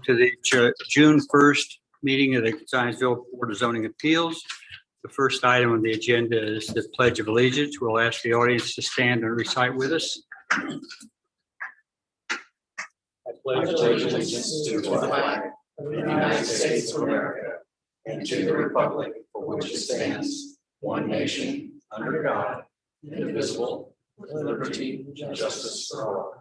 To the June 1st meeting of the Zionsville Board of Zoning Appeals. The first item on the agenda is the Pledge of Allegiance. We'll ask the audience to stand and recite with us. I pledge allegiance to the flag of the United States of America and to the republic for which it stands, one nation, under God, indivisible, with liberty and justice for all.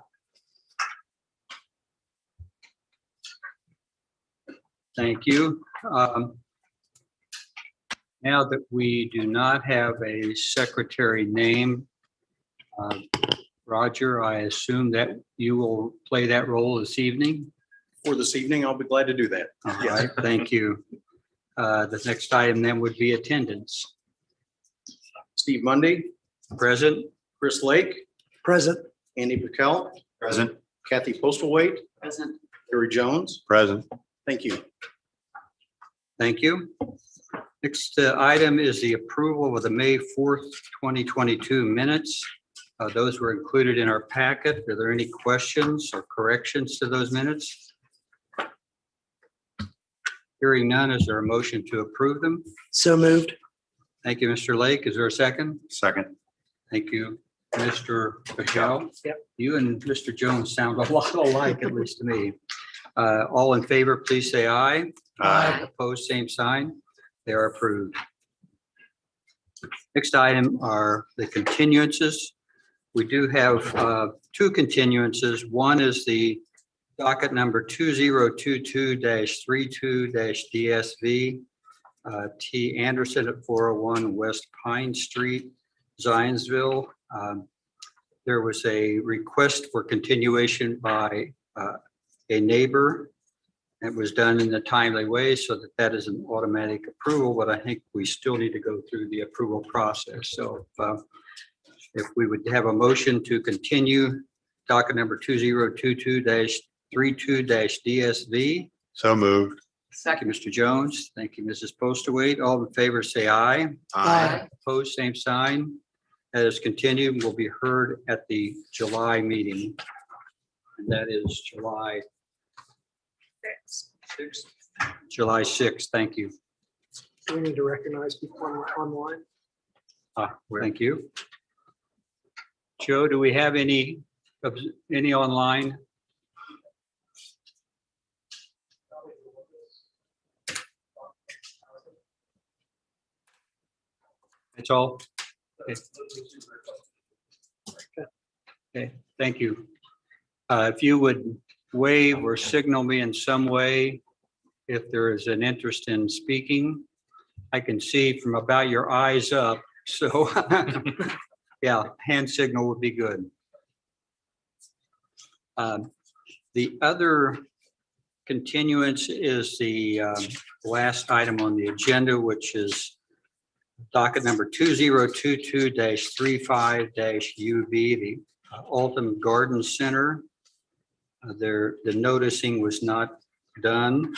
Thank you. Now that we do not have a secretary name, Roger, I assume that you will play that role this evening. For this evening, I'll be glad to do that. All right, thank you. The next item then would be attendance. Steve Mundy, Present. Chris Lake, Present. Andy Buckell, Present. Kathy Postlethwaite, Present. Gary Jones. Present. Thank you. Thank you. Next item is the approval of the May 4th, 2022 minutes. Those were included in our packet. Are there any questions or corrections to those minutes? Hearing none, is there a motion to approve them? So moved. Thank you, Mr. Lake. Is there a second? Second. Thank you, Mr. Michelle. Yep. You and Mr. Jones sound a lot alike, at least to me. All in favor, please say aye. Aye. Opposed, same sign. They are approved. Next item are the continuances. We do have two continuances. One is the docket number 2022-32-DSV, T. Anderson at 401 West Pine Street, Zionsville. There was a request for continuation by a neighbor. It was done in a timely way so that is an automatic approval, but I think we still need to go through the approval process. So if we would have a motion to continue docket number 2022-32-DSV. So moved. Thank you, Mr. Jones. Thank you, Mrs. Postlethwaite. All in favor, say aye. Aye. Opposed, same sign. That is continued, will be heard at the July meeting. And that is July 6th. July 6th, thank you. Do we need to recognize people online? Thank you. Joe, do we have any online? That's all? Okay, thank you. If you would wave or signal me in some way if there is an interest in speaking. I can see from about your eyes up, so yeah, hand signal would be good. The other continuance is the last item on the agenda, which is docket number 2022-35-UV, the Alton Garden Center. The noticing was not done.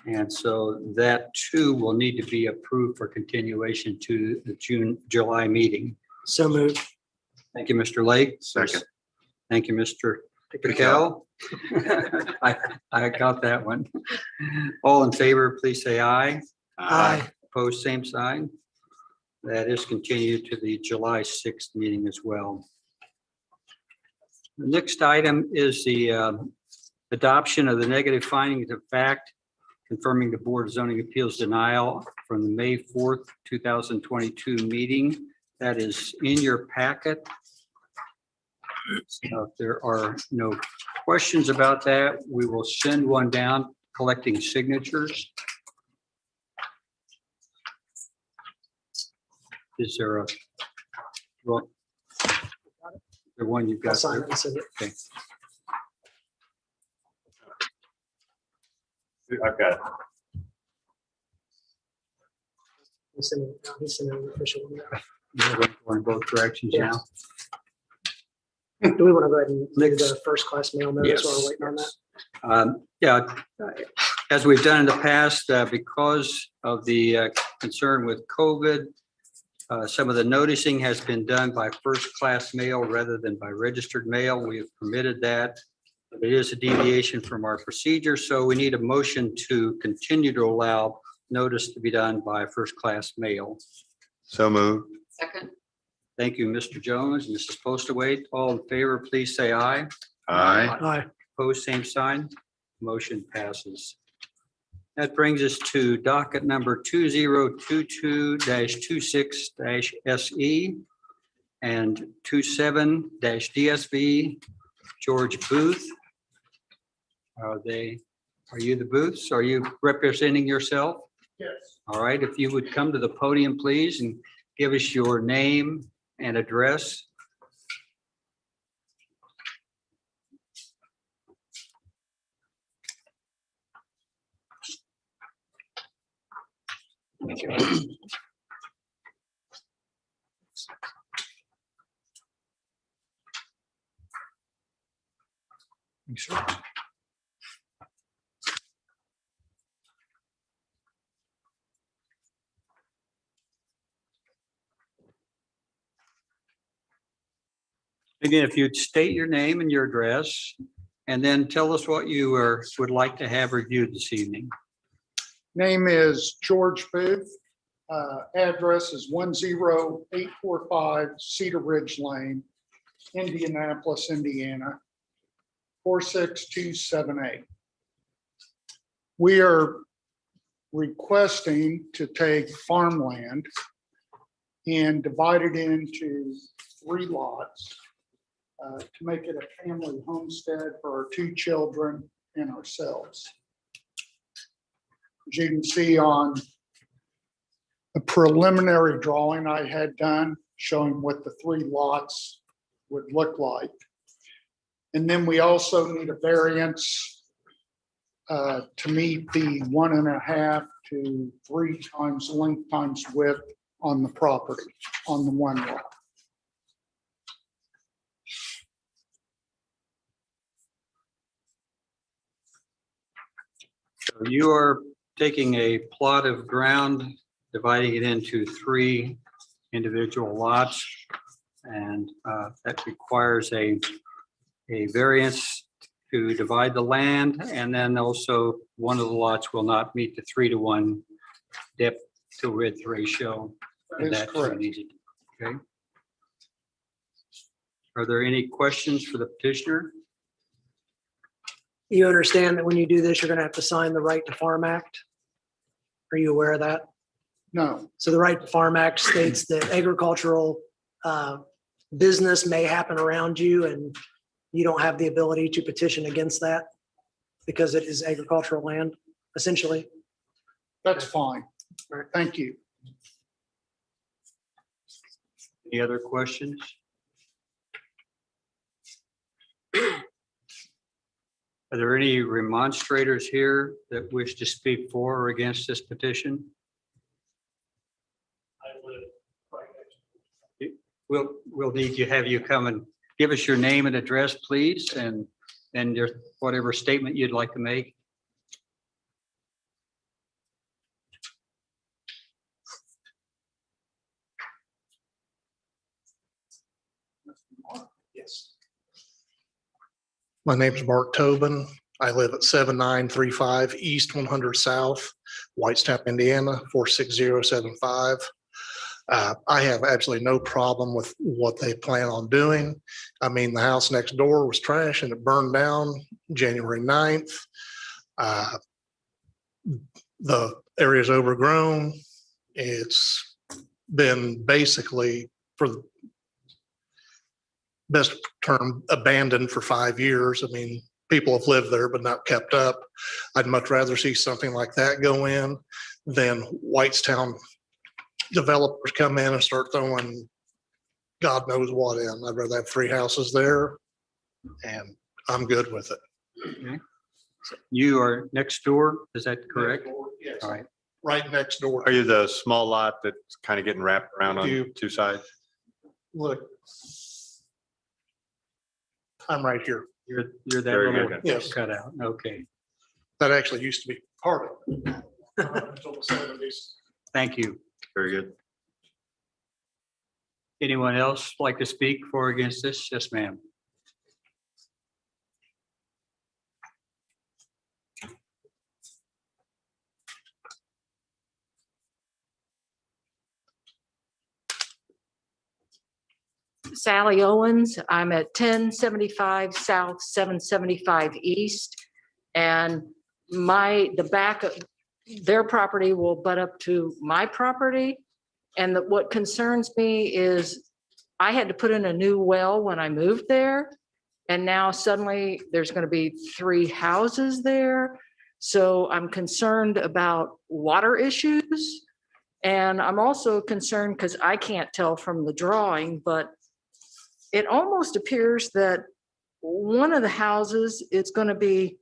And so that too will need to be approved for continuation to the July meeting. So moved. Thank you, Mr. Lake. Second. Thank you, Mr. Pickell. I got that one. All in favor, please say aye. Aye. Opposed, same sign. That is continued to the July 6th meeting as well. The next item is the adoption of the negative findings of fact confirming the Board of Zoning Appeals denial from the May 4th, 2022 meeting. That is in your packet. So if there are no questions about that, we will send one down collecting signatures. Is there a, well, the one you've I'll got? sign there? it and send it. Okay. I've got it. He's sending an official one now. We're going in both directions Yeah. now. Do we want to go ahead and do Next. the first class mail notice while Yes. we're waiting on that? Yeah, as we've done in the past, because of the concern with COVID, some of the noticing has been done by first class mail rather than by registered mail. We have permitted that. It is a deviation from our procedure, so we need a motion to continue to allow notice to be done by first-class mail. So moved. Second. Thank you, Mr. Jones, Mrs. Postaway. All in favor, please say aye. Aye. Aye. Opposed, same sign. Motion passes. That brings us to docket number 2022-26-SE and 27-DSV, George Booth. Are you the Booths? Are you representing yourself? Yes. All right, if you would come to the podium, please, and give us your name and address. Again, if you'd state your name and your address, and then tell us what you would like to have reviewed this evening. Name is George Booth. Address is 10845 Cedar Ridge Lane, Indianapolis, Indiana, 46278. We are requesting to take farmland and divide it into 3 lots to make it a family homestead for our 2 children and ourselves. As you can see on a preliminary drawing I had done showing what the 3 lots would look like. And then we also need a variance to meet the 1.5 to 3 times length times width on the property on the 1 lot. So you are taking a plot of ground, dividing it into 3 individual lots, and that requires a variance to divide the land, and then also one of the lots will not meet the 3-to-1 depth to width ratio. That is That's correct. needed. Okay. Are there any questions for the petitioner? You understand that when you do this, you're going to have to sign the Right to Farm Act? Are you aware of that? No, So the Right to Farm Act states that agricultural business may happen around you and you don't have the ability to petition against that because it is agricultural land, essentially. that's fine. Thank you. Any other questions? Are there any remonstrators here that wish to speak for or against this petition? We'll need to have you come and give us your name and address, please, and your whatever statement you'd like to make. Yes. My name's Mark Tobin. I live at 7935 East 100 South, Whitestap, Indiana, 46075. I have absolutely no problem with what they plan on doing. I mean, the house next door was trash and it burned down January 9th. The area's overgrown. It's been basically, for the best term, abandoned for 5 years. I mean, people have lived there but not kept up. I'd much rather see something like that go in than Whitestown developers come in and start throwing God knows what in. I'd rather have 3 houses there, and I'm good with it. Okay. You are next door, is that correct? Yes, All right. right next door. Are you the small lot that's kind of getting wrapped around on You- 2 sides? Look, I'm right here. You're that Very little good. Yes. cutout. Okay. That actually used to be part of it until the 70s. Thank you. Very good. Anyone else like to speak for or against this? Yes, ma'am. Sally Owens. I'm at 1075 South, 775 East. And the back of their property will butt up to my property. And what concerns me is I had to put in a new well when I moved there. And now suddenly there's going to be 3 houses there. So I'm concerned about water issues. And I'm also concerned because I can't tell from the drawing, but it almost appears that one of the houses is going to be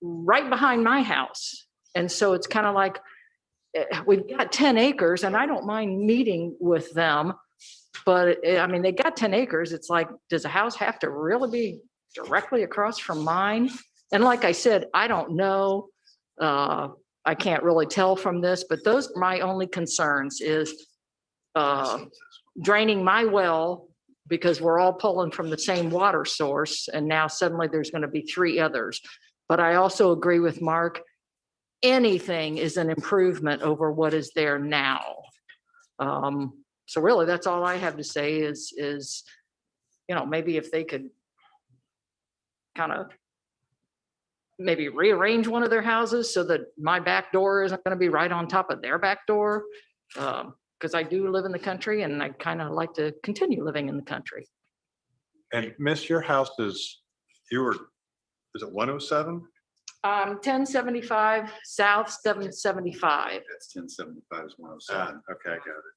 right behind my house. And so it's kind of like, we've got 10 acres and I don't mind meeting with them, but I mean, they got 10 acres. It's like, does a house have to really be directly across from mine? And like I said, I don't know. I can't really tell from this, but those are my only concerns is draining my well because we're all pulling from the same water source. And now suddenly there's going to be 3 others. But I also agree with Mark. Anything is an improvement over what is there now. So really, that's all I have to say is, maybe if they could kind of maybe rearrange one of their houses so that my back door isn't going to be right on top of their back door. Because I do live in the country and I kind of like to continue living in the country. And Miss, your house is it 107? 1075 South, 775. That's 1075 is 107. Okay, I got it.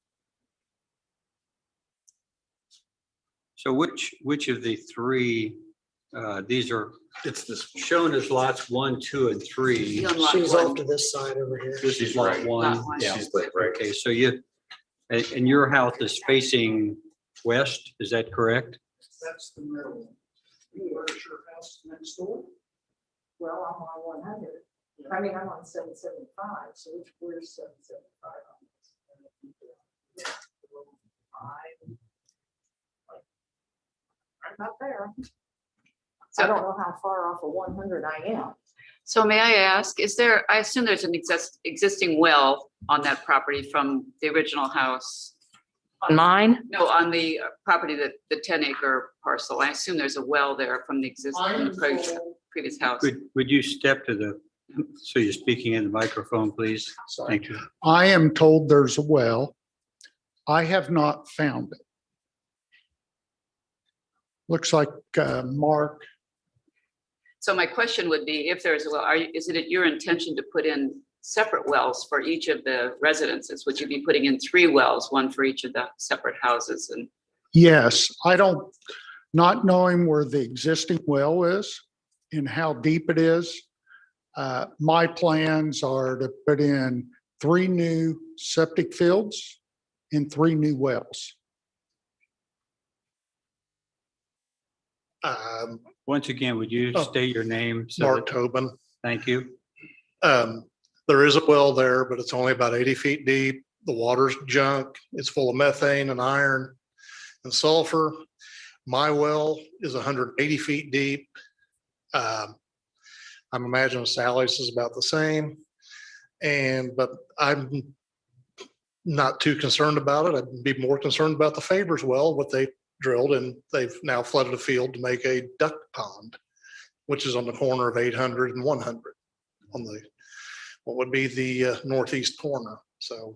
So which of the 3, these are It's this one. shown as lots 1, 2, and 3. She's off to this side over here. This is lot 1. Lot one. Yeah. She's right. Okay, so and your house is facing west, is that correct? That's the middle one. Where's your house next door? Well, I'm on 100. I mean, I'm on 775. So where's 775 on this? I'm not there. I don't know how far off of 100 I am. So may I ask, I assume there's an existing well on that property from the original house? On mine? No, on the property the 10-acre parcel. I assume there's a well there from the existing previous house. Would you step to so you're speaking in the microphone, please? Thank you. I am told there's a well. I have not found it. Looks like Mark. So my question would be, if there's a well, is it your intention to put in separate wells for each of the residences? Would you be putting in 3 wells, one for each of the separate houses? And Yes, not knowing where the existing well is and how deep it is. My plans are to put in 3 new septic fields and 3 new wells. Once again, would you state your name? Mark Tobin. Thank you. There is a well there, but it's only about 80 feet deep. The water's junk. It's full of methane and iron and sulfur. My well is 180 feet deep. I'm imagining Sally's is about the same. But I'm not too concerned about it. I'd be more concerned about the Faber's well, what they drilled, and they've now flooded a field to make a duck pond, which is on the corner of 800 and 100 on what would be the northeast corner. So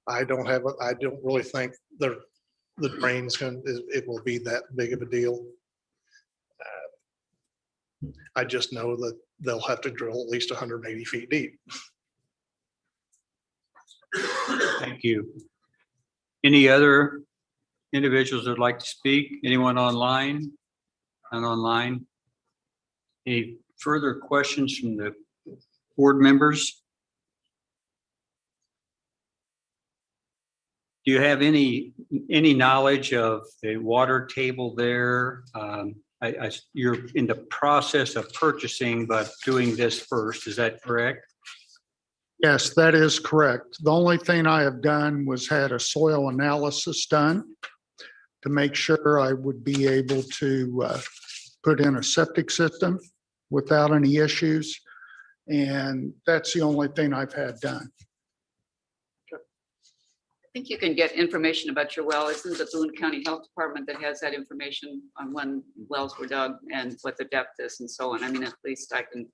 I don't really think the drain's it will be that big of a deal. I just know that they'll have to drill at least 180 feet deep. Thank you. Any other individuals that would like to speak? Anyone online? And online? Any further questions from the board members? Do you have any knowledge of the water table there? You're in the process of purchasing, but doing this first, is that correct? Yes, that is correct. The only thing I have done was had a soil analysis done to make sure I would be able to put in a septic system without any issues. And that's the only thing I've had done. think you can get information about your well. Isn't the Boone County Health Department that has that information on when wells were dug and what the depth is and so on? I mean, at least I can,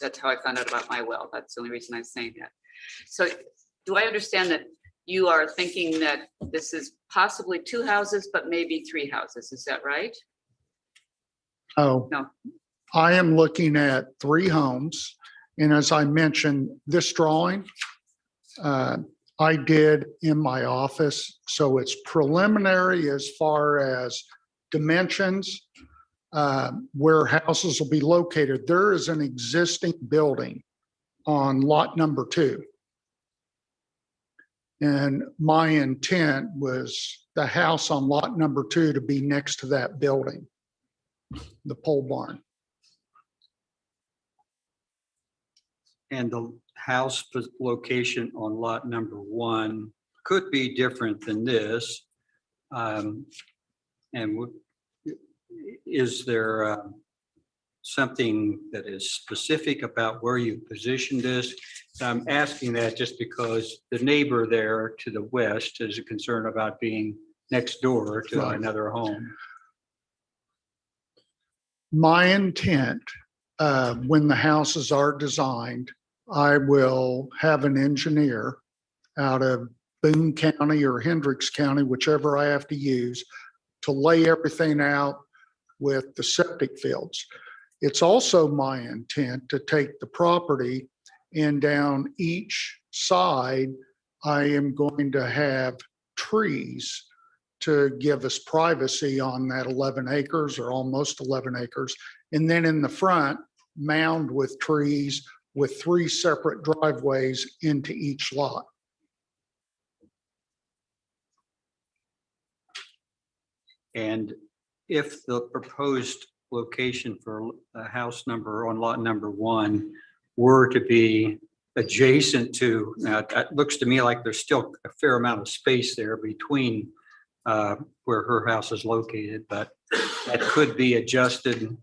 that's how I found out about my well. That's the only reason I'm saying that. So do I understand that you are thinking that this is possibly 2 houses, but maybe 3 houses? Is that right? Oh. No. I am looking at 3 homes. And as I mentioned, this drawing, I did in my office. So it's preliminary as far as dimensions, where houses will be located. There is an existing building on lot number 2. And my intent was the house on lot number 2 to be next to that building, the pole barn. And the house location on lot number 1 could be different than this. And is there something that is specific about where you positioned this? I'm asking that just because the neighbor there to the west is concerned about being next door to Right. another home. My intent, when the houses are designed, I will have an engineer out of Boone County or Hendricks County, whichever I have to use, to lay everything out with the septic fields. It's also my intent to take the property and down each side, I am going to have trees to give us privacy on that 11 acres or almost 11 acres. And then in the front, mound with trees with 3 separate driveways into each lot. And if the proposed location for a house number on lot number 1 were to be adjacent to, now it looks to me like there's still a fair amount of space there between where her house is located, but that could be adjusted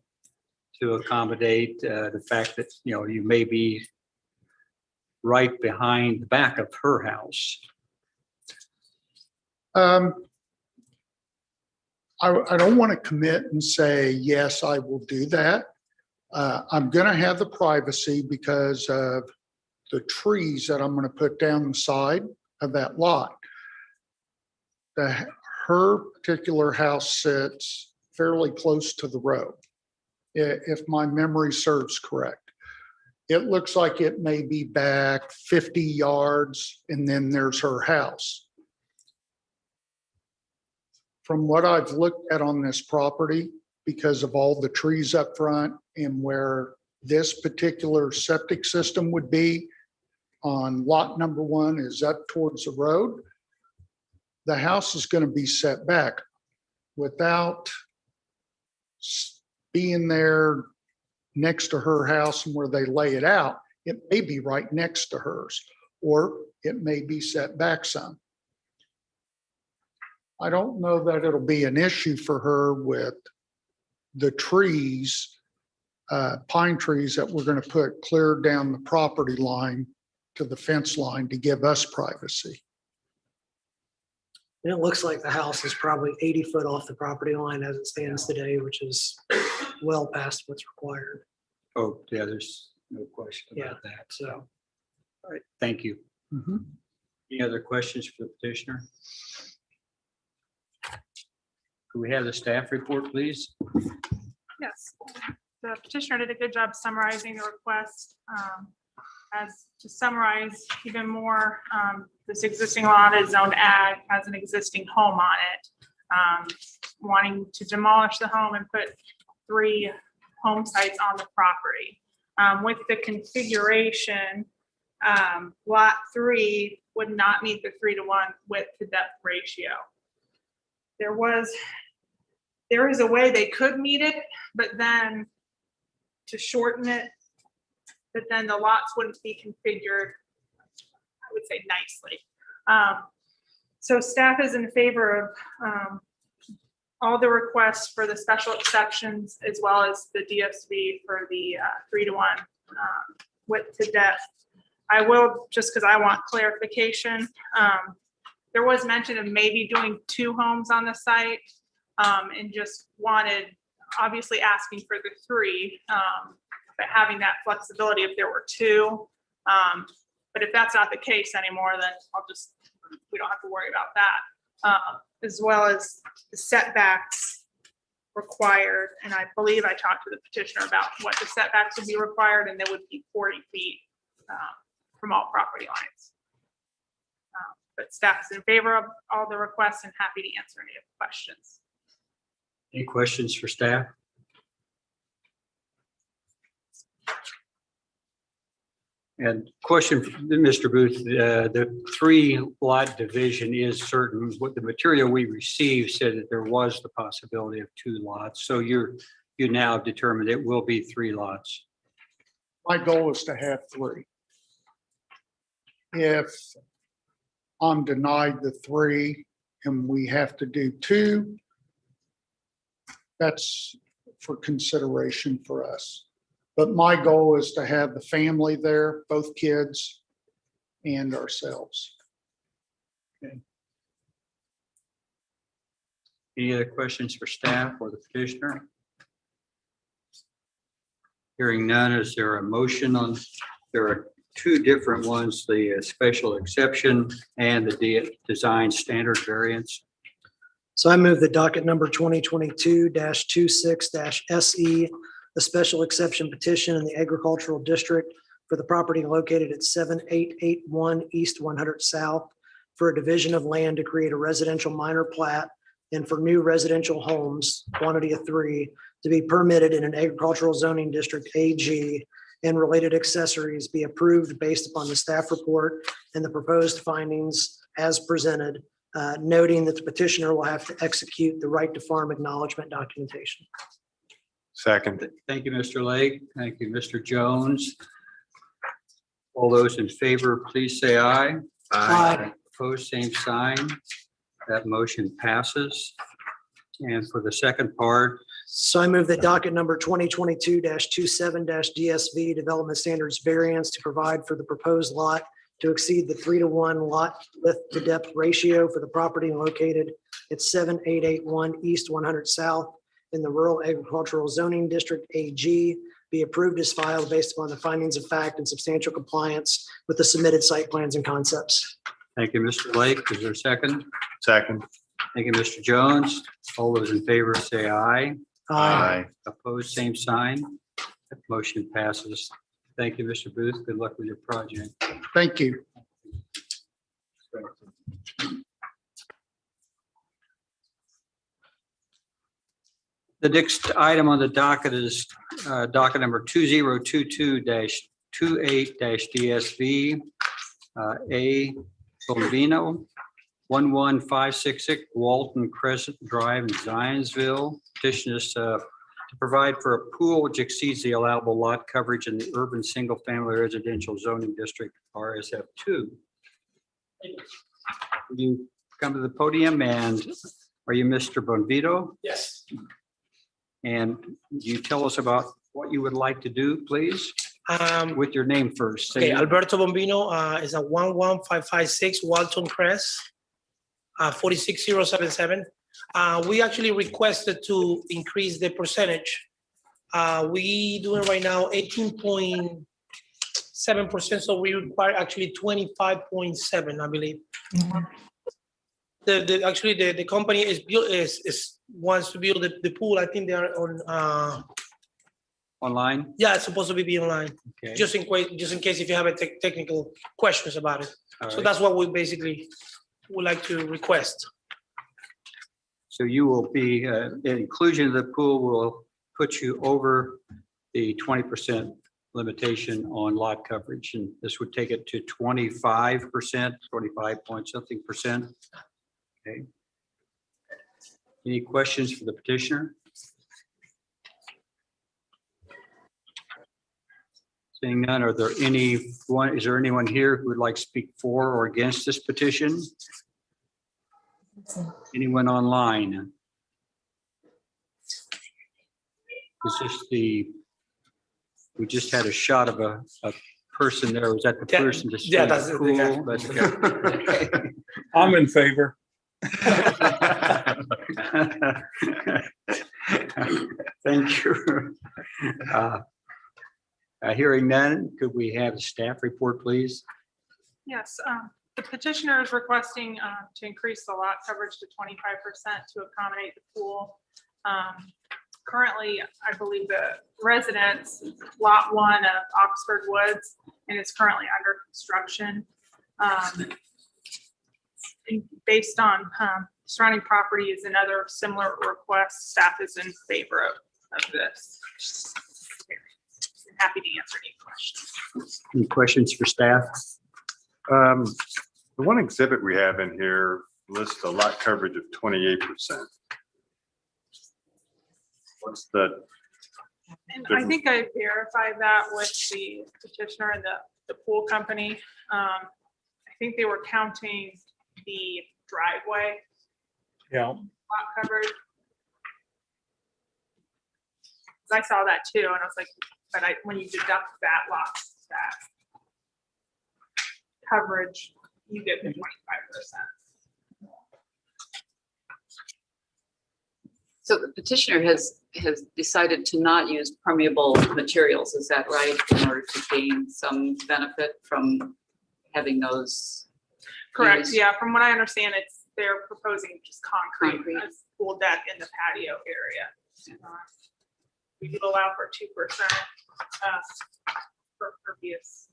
to accommodate the fact that, you know, you may be right behind the back of her house. I don't want to commit and say, yes, I will do that. I'm going to have the privacy because of the trees that I'm going to put down the side of that lot. Her particular house sits fairly close to the road, if my memory serves correct. It looks like it may be back 50 yards and then there's her house. From what I've looked at on this property, because of all the trees up front and where this particular septic system would be on lot number 1 is up towards the road, the house is going to be set back. Without being there next to her house and where they lay it out, it may be right next to hers, or it may be set back some. I don't know that it'll be an issue for her with the trees, pine trees that we're going to put clear down the property line to the fence line to give us privacy. And it looks like the house is probably 80 foot off the property line as it stands today, which is well past what's required. Oh, yeah, there's no question Yeah. about that. So, All right, thank you. Mhm. Any other questions for the petitioner? Could we have the staff report, please? Yes, the petitioner did a good job summarizing the request. As to summarize even more, this existing lot is zoned ag, has an existing home on it. Wanting to demolish the home and put 3 home sites on the property. With the configuration, lot 3 would not meet the 3-to-1 width to depth ratio. There is a way they could meet it, but then to shorten it, but then the lots wouldn't be configured, I would say nicely. So staff is in favor of all the requests for the special exceptions as well as the DSV for the 3-to-1 width to depth. I will, just because I want clarification, there was mention of maybe doing 2 homes on the site, and just wanted, obviously asking for the 3, but having that flexibility if there were 2. But if that's not the case anymore, then we don't have to worry about that. As well as the setbacks required, and I believe I talked to the petitioner about what the setbacks would be required, and they would be 40 feet from all property lines. But staff is in favor of all the requests and happy to answer any questions. Any questions for staff? And question, Mr. Booth, the 3 lot division is certain. What the material we received said that there was the possibility of 2 lots. So you now determined it will be 3 lots. My goal is to have 3. If I'm denied the 3 and we have to do 2, that's for consideration for us. But my goal is to have the family there, both kids and ourselves. Any other questions for staff or the petitioner? Hearing none, is there a motion on, there are 2 different ones, the special exception and the design standard variance. So I move the docket number 2022-26-SE, the special exception petition in the agricultural district for the property located at 7881 East 100 South for a division of land to create a residential minor plat and for new residential homes, quantity of 3, to be permitted in an agricultural zoning district AG, and related accessories be approved based upon the staff report and the proposed findings as presented, noting that the petitioner will have to execute the right to farm acknowledgement documentation. Second. Thank you, Mr. Lake. Thank you, Mr. Jones. All those in favor, please say aye. Aye. Opposed, same sign. That motion passes. And for the second part, So I move that docket number 2022-27-DSV Development Standards Variance to provide for the proposed lot to exceed the 3-to-1 lot width to depth ratio for the property located at 7881 East 100 South in the Rural Agricultural Zoning District AG be approved as filed based upon the findings of fact and substantial compliance with the submitted site plans and concepts. thank you, Mr. Lake. Is there a second? Second. Thank you, Mr. Jones. All those in favor say aye. Opposed, same sign. That motion passes. Thank you, Mr. Booth. Good luck with your project. Thank you. The next item on the docket is docket number 2022-28-DSV A Bovino, 11566 Walton Crescent Drive in Zionsville. Petition is to provide for a pool which exceeds the allowable lot coverage in the urban single-family residential zoning district RSF2. Will you come to the podium, and are you Mr. Bonvito? Yes. And you tell us about what you would like to do, please, with your name first. Okay, Alberto Bombino is a 11556 Walton Crest, 46077. We actually requested to increase the percentage. We doing right now 18.7%, so we require actually 25.7, I believe. The company wants to build the pool. I think they are on Online? yeah, it's supposed to be online. Okay. Just in case if you have a technical questions about it. All So right. that's what we basically would like to request. So you will be, inclusion of the pool will put you over the 20% limitation on lot coverage. And this would take it to 25%, 25 point something percent. Okay. Any questions for the petitioner? Seeing none, is there anyone here who would like to speak for or against this petition? Anyone online? Is this we just had a shot of a person there, was that the Yeah, person to yeah, stay that's it, cool? yeah. That's okay. I'm in favor. Thank you. Hearing none, could we have a staff report, please? Yes, the petitioner is requesting to increase the lot coverage to 25% to accommodate the pool. Currently, I believe the residence, lot 1 of Oxford Woods, and it's currently under construction. And based on surrounding properties and other similar requests, staff is in favor of this. I'm happy to answer any questions. Any questions for staff? The one exhibit we have in here lists a lot coverage of 28%. What's the, And I think I verified that with the petitioner and the pool company. I think they were counting the driveway yeah, lot coverage. I saw that too, and I was like, but when you deduct that lot, that coverage, you get the 25%. So the petitioner has decided to not use permeable materials, is that right? In order to gain some benefit from having those. Correct, used? yeah, from what I understand, they're proposing just concrete Concrete. as pool deck in the patio area. We could allow for 2% for pervious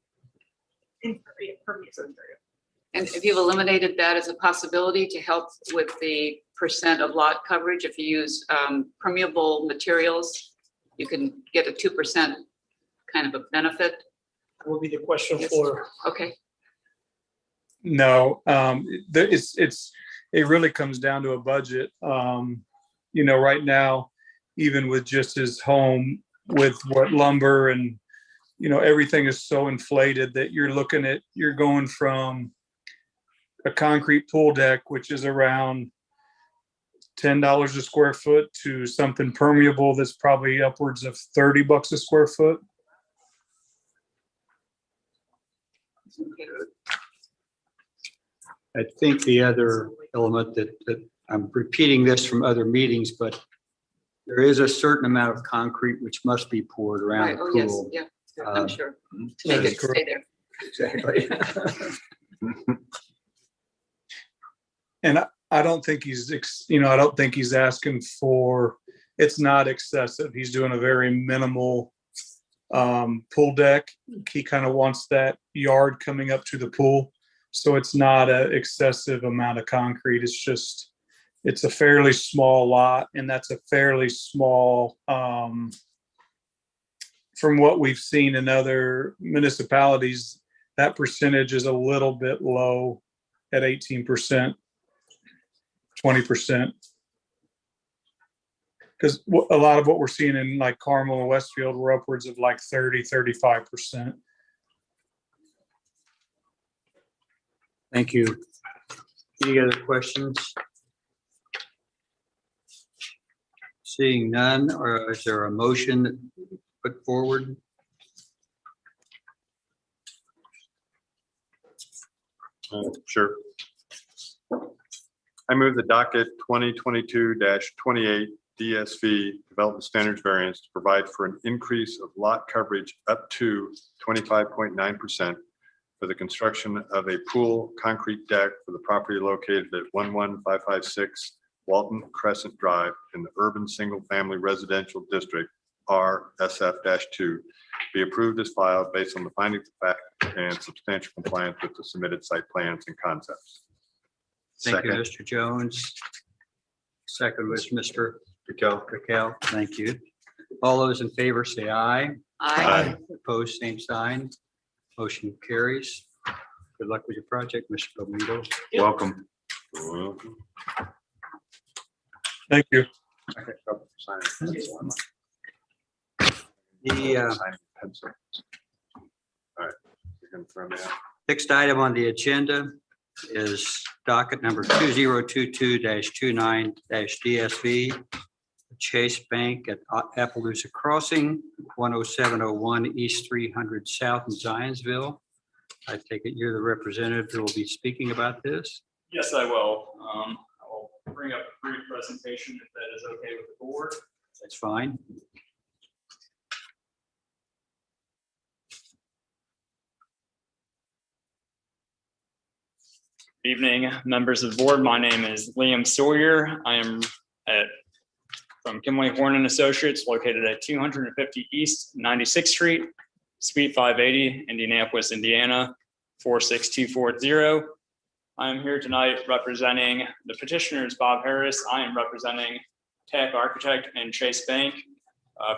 material. And if you've eliminated that as a possibility to help with the percent of lot coverage, if you use permeable materials, you can get a 2% kind of a benefit. That will be the question for, Okay, No, it really comes down to a budget. Right now, even with just his home, with what lumber and, everything is so inflated that you're going from a concrete pool deck, which is around $10 a square foot, to something permeable that's probably upwards of $30 a square foot. I think the other element that I'm repeating this from other meetings, but there is a certain amount of concrete which must be poured around right, the oh, yes, pool. yeah, I'm sure, to make that is it stay there. Exactly. And I don't think he's asking for, it's not excessive. He's doing a very minimal pool deck. He kind of wants that yard coming up to the pool. So it's not an excessive amount of concrete. It's a fairly small lot, and that's a fairly small, from what we've seen in other municipalities, that percentage is a little bit low at 18%, 20%. Because a lot of what we're seeing in like Carmel and Westfield, we're upwards of like 30, 35%. Thank you. Any other questions? Seeing none, or is there a motion put forward? sure. I move the docket 2022-28 DSV Development Standards Variance to provide for an increase of lot coverage up to 25.9% for the construction of a pool concrete deck for the property located at 11556 Walton Crescent Drive in the Urban Single Family Residential District, RSF-2, be approved as filed based on the findings of fact and substantial compliance with the submitted site plans and concepts. Thank you, Second. Mr. Jones. Second was Mr. Raquel. Thank you. All those in favor say aye. I, Opposed, same sign. Motion carries. Good luck with your project, Mr. Domingo. Welcome. Thank you. The Pencil. All right. You're gonna throw me out. next item on the agenda is docket number 2022-29-DSV. Chase Bank at Appaloosa Crossing, 10701 East 300 South in Zionsville. I take it you're the representative who will be speaking about this. Yes, I will. I will bring up a brief presentation if that is okay with the board. That's fine. Evening, members of the board. My name is Liam Sawyer. I am from Kimley Horn and Associates, located at 250 East 96th Street, Suite 580, Indianapolis, Indiana, 46240. I am here tonight representing the petitioners, Bob Harris. I am representing TAC Architect and Chase Bank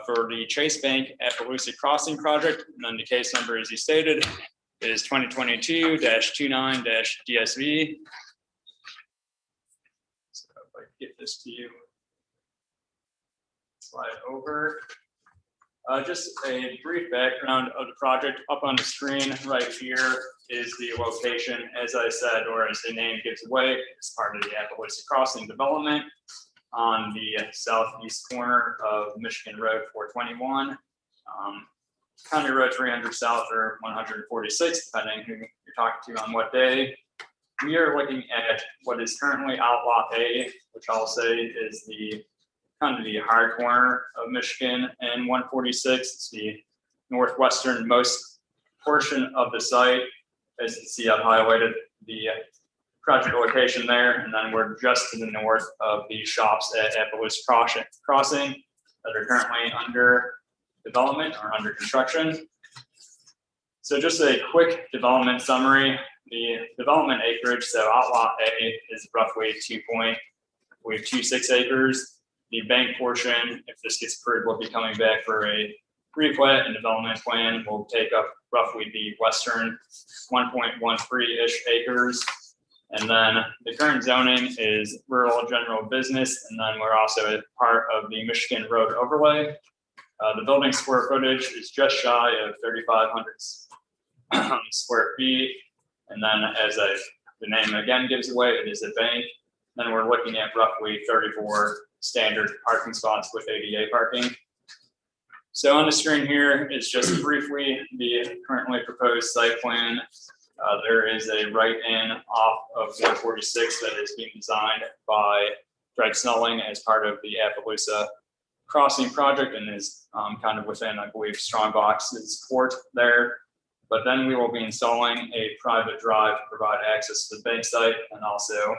for the Chase Bank Appaloosa Crossing project. And then the case number, as you stated, is 2022-29-DSV. So if I get this to you, slide over. Just a brief background of the project. Up on the screen right here is the location, as I said, or as the name gives away, it's part of the Appaloosa Crossing development on the southeast corner of Michigan Road 421. County Road 300 South or 146, depending who you're talking to on what day. We are looking at what is currently Outlaw A, which I'll say is the kind of the hard corner of Michigan and 146. It's the northwesternmost portion of the site. As you can see, I've highlighted the project location there, and then we're just to the north of the shops at Appaloosa Crossing that are currently under development or under construction. So just a quick development summary. The development acreage, so Outlaw A is roughly 2.26 acres. The bank portion, if this gets approved, will be coming back for a replat and development plan. Will take up roughly the western 1.13-ish acres. And then the current zoning is rural general business. And then we're also a part of the Michigan Road overlay. The building square footage is just shy of 3,500 square feet. And then as the name again gives away, it is a bank. Then we're looking at roughly 34 standard parking spots with ADA parking. So on the screen here is just briefly the currently proposed site plan. There is a right-in off of 146 that is being designed by Greg Snelling as part of the Appaloosa Crossing project and is kind of within, I believe, Strongbox's court there. But then we will be installing a private drive to provide access to the bank site and also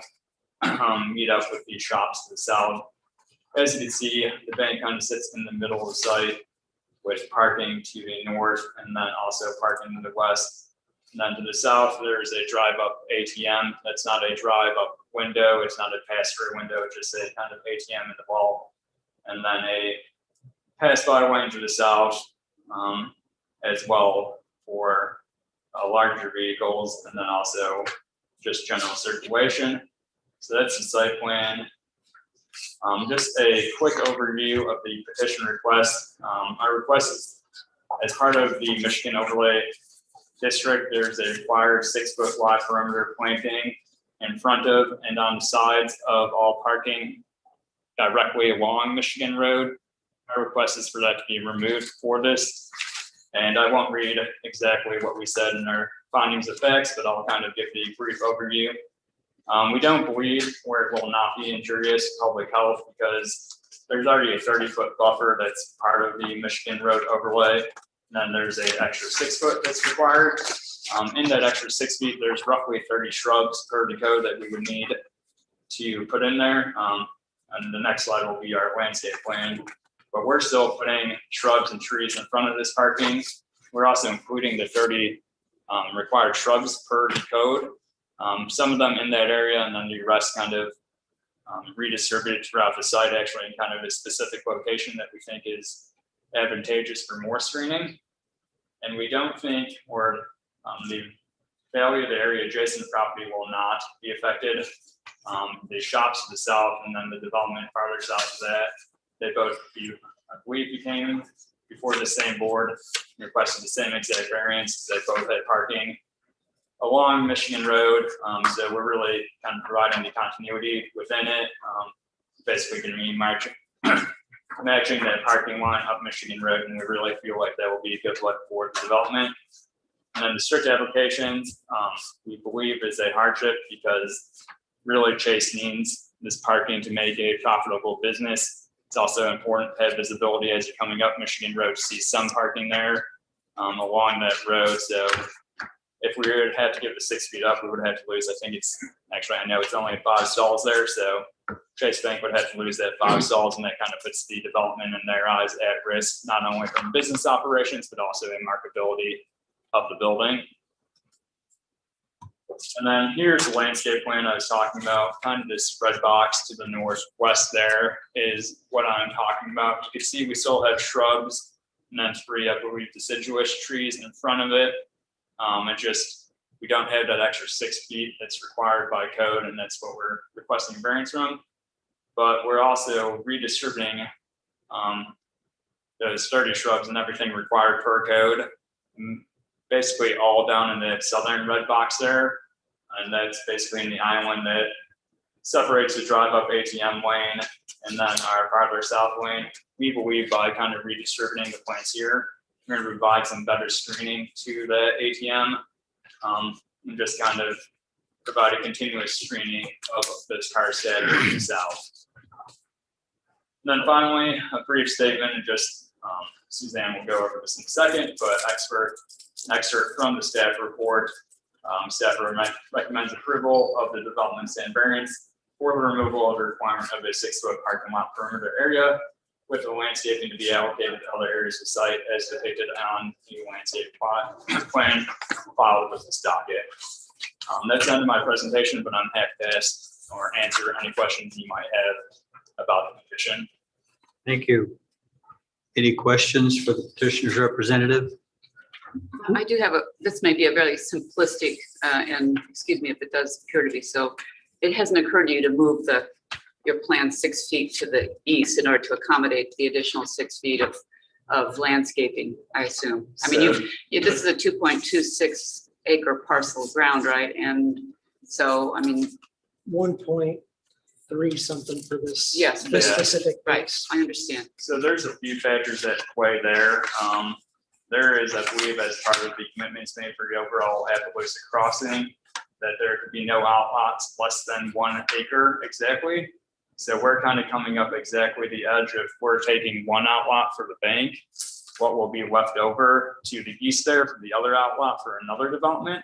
meet up with the shops to the south. As you can see, the bank kind of sits in the middle of the site with parking to the north and then also parking to the west. And then to the south, there's a drive up ATM. That's not a drive up window. It's not a pass through window. It's just a kind of ATM in the wall. And then a pass by lane to the south as well for larger vehicles, and then also just general circulation. So that's the site plan. Just a quick overview of the petition request. Our request is as part of the Michigan Overlay District, there's a required 6-foot wide perimeter planting in front of and on the sides of all parking directly along Michigan Road. Our request is for that to be removed for this. And I won't read exactly what we said in our findings of facts, but I'll kind of give the brief overview. We don't believe where it will not be injurious to public health because there's already a 30-foot buffer that's part of the Michigan Road overlay. And then there's an extra 6-foot that's required. In that extra 6 feet, there's roughly 30 shrubs per the code that we would need to put in there. And the next slide will be our landscape plan. But we're still putting shrubs and trees in front of this parking. We're also including the 30 required shrubs per the code. Some of them in that area, and then the rest kind of redistributed throughout the site, actually in kind of a specific location that we think is advantageous for more screening. And we don't think, or the value of the area adjacent property will not be affected. The shops to the south and then the development farther south of that, they both, I believe, became before the same board, requested the same exact variance. They both had parking along Michigan Road. So we're really kind of providing the continuity within it. Basically going to be matching that parking lot up Michigan Road, and we really feel like that will be a good look for the development. And then the strict applications, we believe is a hardship because really Chase needs this parking to make a profitable business. It's also important to have visibility as you're coming up Michigan Road to see some parking there along that road. So if we would have to give the 6 feet up, we would have to lose, I think it's, actually, I know it's only 5 stalls there. So Chase Bank would have to lose that 5 stalls, and that kind of puts the development in their eyes at risk, not only from business operations, but also in marketability of the building. And then here's the landscape plan I was talking about. Kind of this red box to the northwest there is what I'm talking about. You can see we still have shrubs and then 3, I believe, deciduous trees in front of it. We don't have that extra 6 feet that's required by code, and that's what we're requesting variance from. But we're also redistributing those 30 shrubs and everything required per code, basically all down in the southern red box there. And that's basically in the island that separates the drive up ATM lane and then our farther south lane. We believe by kind of redistributing the plants here, we're going to provide some better screening to the ATM and just kind of provide a continuous screening of those cars heading south. And then finally, a brief statement, and just Suzanne will go over this in a second, but excerpt from the staff report. Staff recommends approval of the development stand variance for the removal of the requirement of a 6-foot parking lot perimeter area, with the landscaping to be allocated to other areas of site as depicted on the landscape plan filed with this docket. That's the end of my presentation, but I'm happy to ask or answer any questions you might have about the petition. Thank you. Any questions for the petitioner's representative? I do have this may be a very simplistic, and excuse me if it does appear to be so. It hasn't occurred to you to move your plan 6 feet to the east in order to accommodate the additional 6 feet of landscaping, I assume. I mean, this is a 2.26 acre parcel of ground, right? And so, I mean, 1.3 something for this. Yes, this yeah. specific. right, I understand. So there's a few factors at play there. There is, I believe, as part of the commitments made for the overall Appaloosa crossing, that there could be no outlots less than 1 acre exactly. So we're kind of coming up exactly the edge of we're taking 1 outlot for the bank. What will be left over to the east there for the other outlot for another development.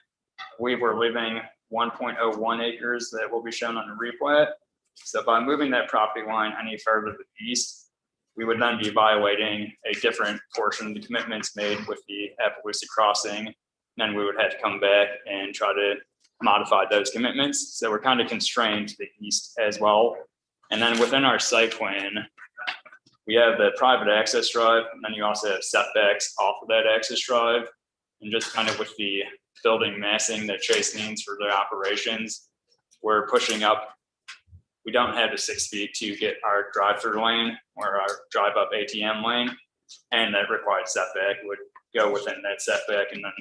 We were leaving 1.01 acres that will be shown on the replat. So by moving that property line any further to the east, we would then be violating a different portion of the commitments made with the Appaloosa crossing. Then we would have to come back and try to modify those commitments. So we're kind of constrained to the east as well. And then within our site plan, we have the private access drive, and then you also have setbacks off of that access drive. And just kind of with the building massing that Chase needs for their operations, we're pushing up. We don't have the 6 feet to get our drive-through lane or our drive-up ATM lane, and that required setback would go within that setback, and then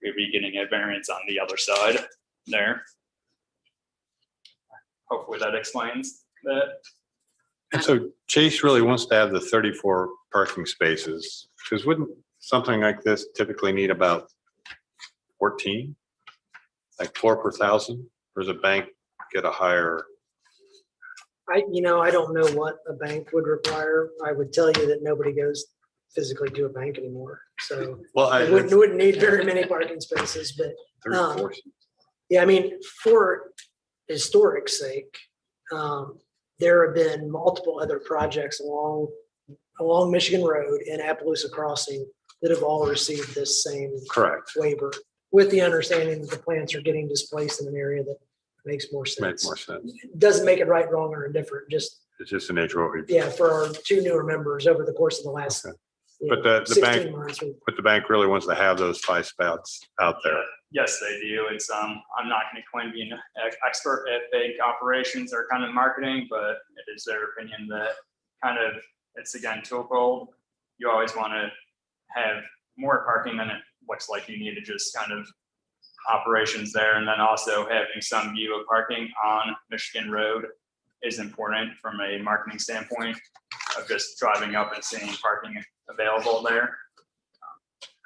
we'd be getting a variance on the other side there. Hopefully that explains that. And so Chase really wants to have the 34 parking spaces, because wouldn't something like this typically need about 14? Like 4 per 1,000? Or does a bank get a higher? I don't know what a bank would require. I would tell you that nobody goes physically to a bank anymore. So Well, it wouldn't need very many parking spaces, but 34. yeah, I mean, for historic sake, there have been multiple other projects along Michigan Road and Appaloosa Crossing that have all received this same Correct. waiver, with the understanding that the plants are getting displaced in an area that makes more sense. Makes more sense. Doesn't make it right, wrong, or indifferent, just, It's just the nature of what we. yeah, for our 2 newer members over the course of the last Okay. you But know, the 16 bank, months. but the bank really wants to have those 5 spouts out there. Yes, they do. It's I'm not going to claim to be an expert at bank operations or kind of marketing, but it is their opinion that kind of it's again twofold. You always want to have more parking than it looks like you need to just kind of operations there, and then also having some view of parking on Michigan Road is important from a marketing standpoint. of just driving up and seeing parking available there.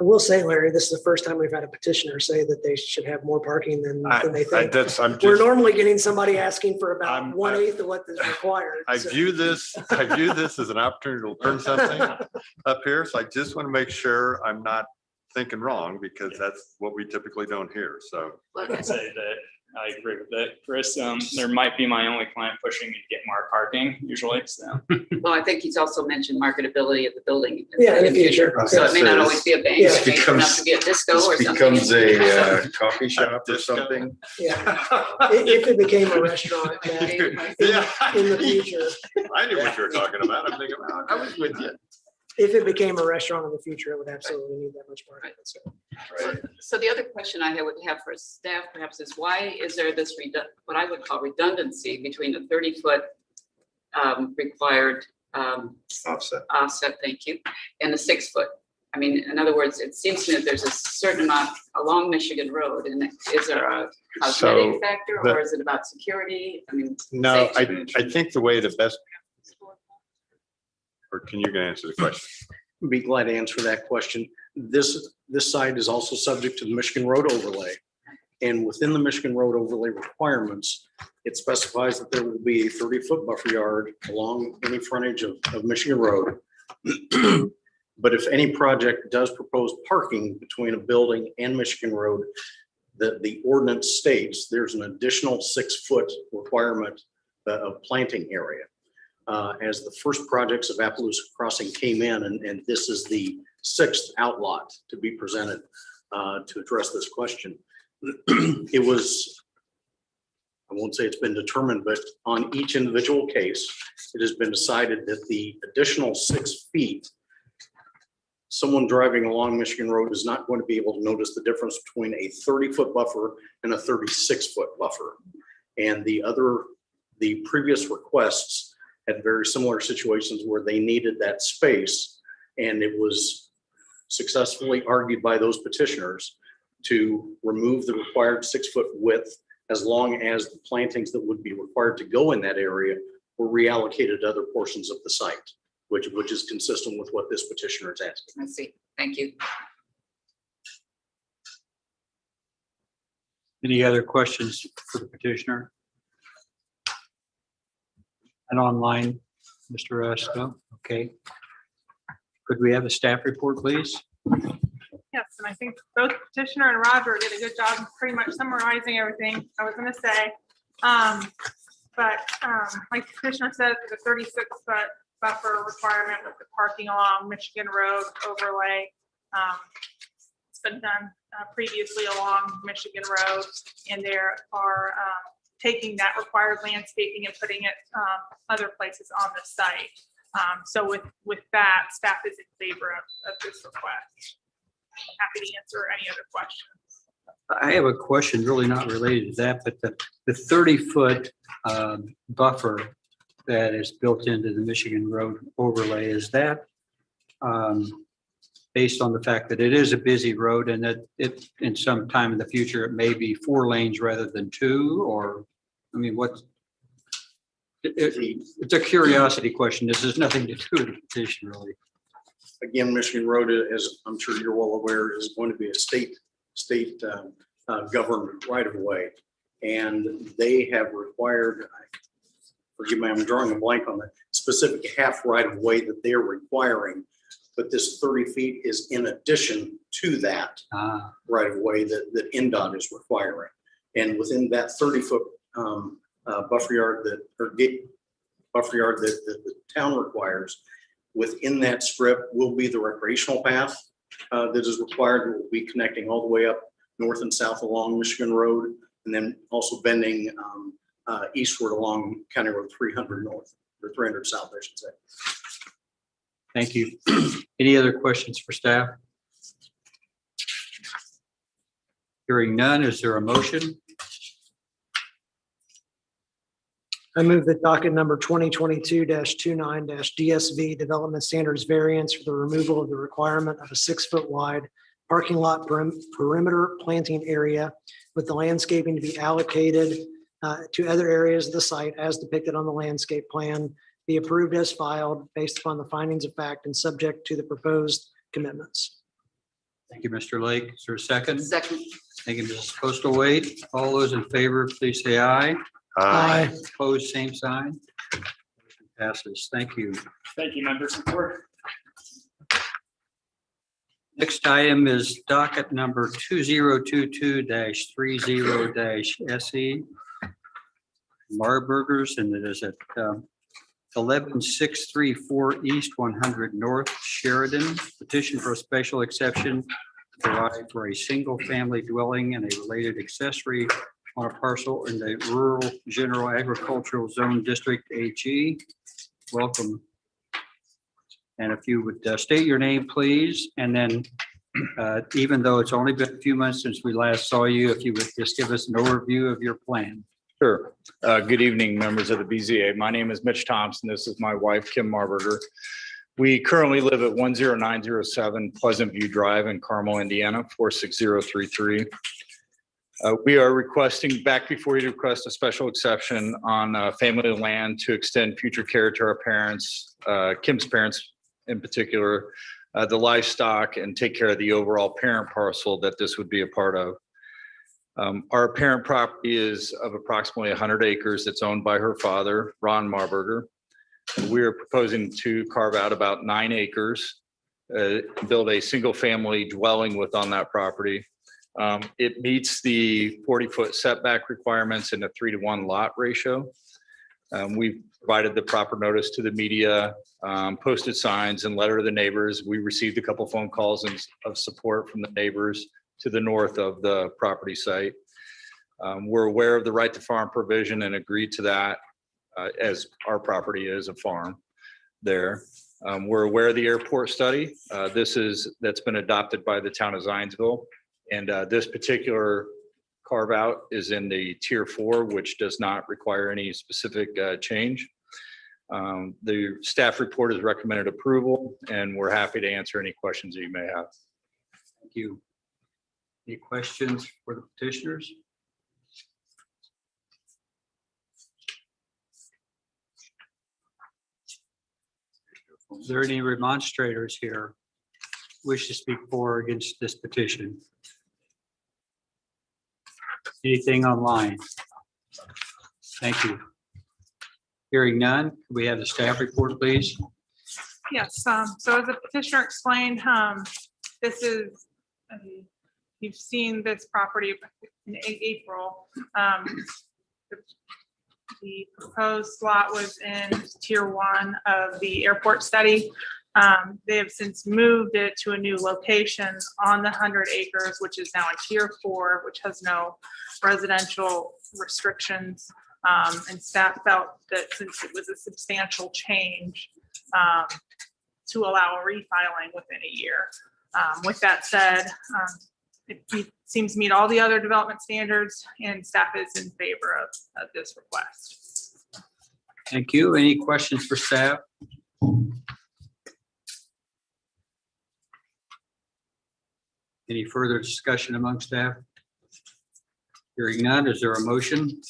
I will say, Larry, this is the first time we've had a petitioner say that they should have more parking than they think. I'm We're just, normally getting somebody asking for about I'm- 1/8 of what is required. I so- view this as an opportunity to learn something up here. So I just want to make sure I'm not thinking wrong because that's what we typically don't hear. So. I would say that I agree with that, Chris. There might be my only client pushing me to get more parking usually, so. Well, I think he's also mentioned marketability of the building. Yeah, in the future. So it may not always be a bank, Yeah. it may turn out to be a disco or This something. becomes a coffee shop or Disco. something. Yeah, if it became a restaurant Matt, in the future, I knew what you were talking about. I'm thinking, well, I was with you. if it became a restaurant in the future, it would absolutely need that much parking. So, So the other question I would have for staff perhaps is why is there this what I would call redundancy between the 30-foot required offset, thank you, and the 6-foot? I mean, in other words, it seems to me that there's a certain amount along Michigan Road, and is there a cosmetic factor or is it about security? I mean. No, safety? I think the way the best, or can you answer the question? Be glad to answer that question. This site is also subject to the Michigan Road overlay. And within the Michigan Road overlay requirements, it specifies that there will be a 30-foot buffer yard along any frontage of Michigan Road. But if any project does propose parking between a building and Michigan Road, the ordinance states there's an additional 6-foot requirement of planting area. As the first projects of Appaloosa Crossing came in, and this is the 6th outlot to be presented to address this question. It was, I won't say it's been determined, but on each individual case, it has been decided that the additional 6 feet, someone driving along Michigan Road is not going to be able to notice the difference between a 30-foot buffer and a 36-foot buffer. And the previous requests had very similar situations where they needed that space, and it was successfully argued by those petitioners to remove the required 6-foot width as long as the plantings that would be required to go in that area were reallocated to other portions of the site, which is consistent with what this petitioner is asking. I see, thank you. Any other questions for the petitioner? And online, Mr. Esco, okay. Could we have a staff report, please? Yes, and I think both petitioner and Roger did a good job of pretty much summarizing everything I was gonna say. But like the petitioner said, the 36-foot buffer requirement with the parking along Michigan Road overlay. It's been done previously along Michigan Road, and there are taking that required landscaping and putting it other places on the site. So with that, staff is in favor of this request. Happy to answer any other questions. I have a question really not related to that, but the 30-foot buffer that is built into the Michigan Road overlay, is that based on the fact that it is a busy road and that it, in some time in the future, it may be 4 lanes rather than 2, or, I mean, it's a curiosity question. This has nothing to do with the petition, really. Again, Michigan Road, as I'm sure you're well aware, is going to be a state government right of way. And they have required, forgive me, I'm drawing a blank on the specific half right of way that they're requiring. But this 30 feet is in addition to that right of way that NDOT is requiring. And within that 30-foot buffer yard that the town requires, within that strip will be the recreational path that is required. It will be connecting all the way up north and south along Michigan Road, and then also bending eastward along County Road 300 north, or 300 south, I should say. Thank you. Any other questions for staff? Hearing none, is there a motion? I move that docket number 2022-29-DSV Development Standards Variance for the removal of the requirement of a 6-foot wide parking lot perimeter planting area with the landscaping to be allocated to other areas of the site as depicted on the landscape plan be approved as filed based upon the findings of fact and subject to the proposed commitments. Thank you, Mr. Lake. Is there a second? Second. Thank you, Mrs. Postlethwaite. All those in favor, please say aye. Opposed, same sign. Motion passes. Thank you. Thank you, members of the board. Next item is docket number 2022-30-SE. Marburgers, and it is at 11634 East 100 North Sheridan. Petition for a special exception to provide for a single-family dwelling and a related accessory on a parcel in the Rural General Agricultural Zone District AG. Welcome. And if you would state your name, please, and then even though it's only been a few months since we last saw you, if you would just give us an overview of your plan. Sure. Good evening, members of the BZA. My name is Mitch Thompson. This is my wife, Kim Marburger. We currently live at 10907 Pleasant View Drive in Carmel, Indiana, 46033. We are requesting, back before you, to request a special exception on family land to extend future care to our parents, Kim's parents in particular, the livestock, and take care of the overall parent parcel that this would be a part of. Our parent property is of approximately 100 acres. It's owned by her father, Ron Marburger. We are proposing to carve out about 9 acres, build a single family dwelling on that property. It meets the 40-foot setback requirements in a 3-to-1 lot ratio. We've provided the proper notice to the media, posted signs and letter to the neighbors. We received a couple phone calls of support from the neighbors to the north of the property site. We're aware of the right to farm provision and agreed to that as our property is a farm there. We're aware of the airport study. That's been adopted by the town of Zionsville. And this particular carve out is in the tier 4, which does not require any specific change. The staff report has recommended approval, and we're happy to answer any questions that you may have. Thank you. Any questions for the petitioners? Is there any remonstrators here wish to speak for or against this petition? Anything online? Thank you. Hearing none, can we have the staff report, please? Yes, so as the petitioner explained, this is, you've seen this property in April. The proposed lot was in tier 1 of the airport study. They have since moved it to a new location on the 100 acres, which is now in tier 4, which has no residential restrictions. And staff felt that since it was a substantial change, to allow a refiling within a year. With that said, it seems to meet all the other development standards, and staff is in favor of this request. Thank you. Any questions for staff? Any further discussion among staff? Hearing none, is there a motion?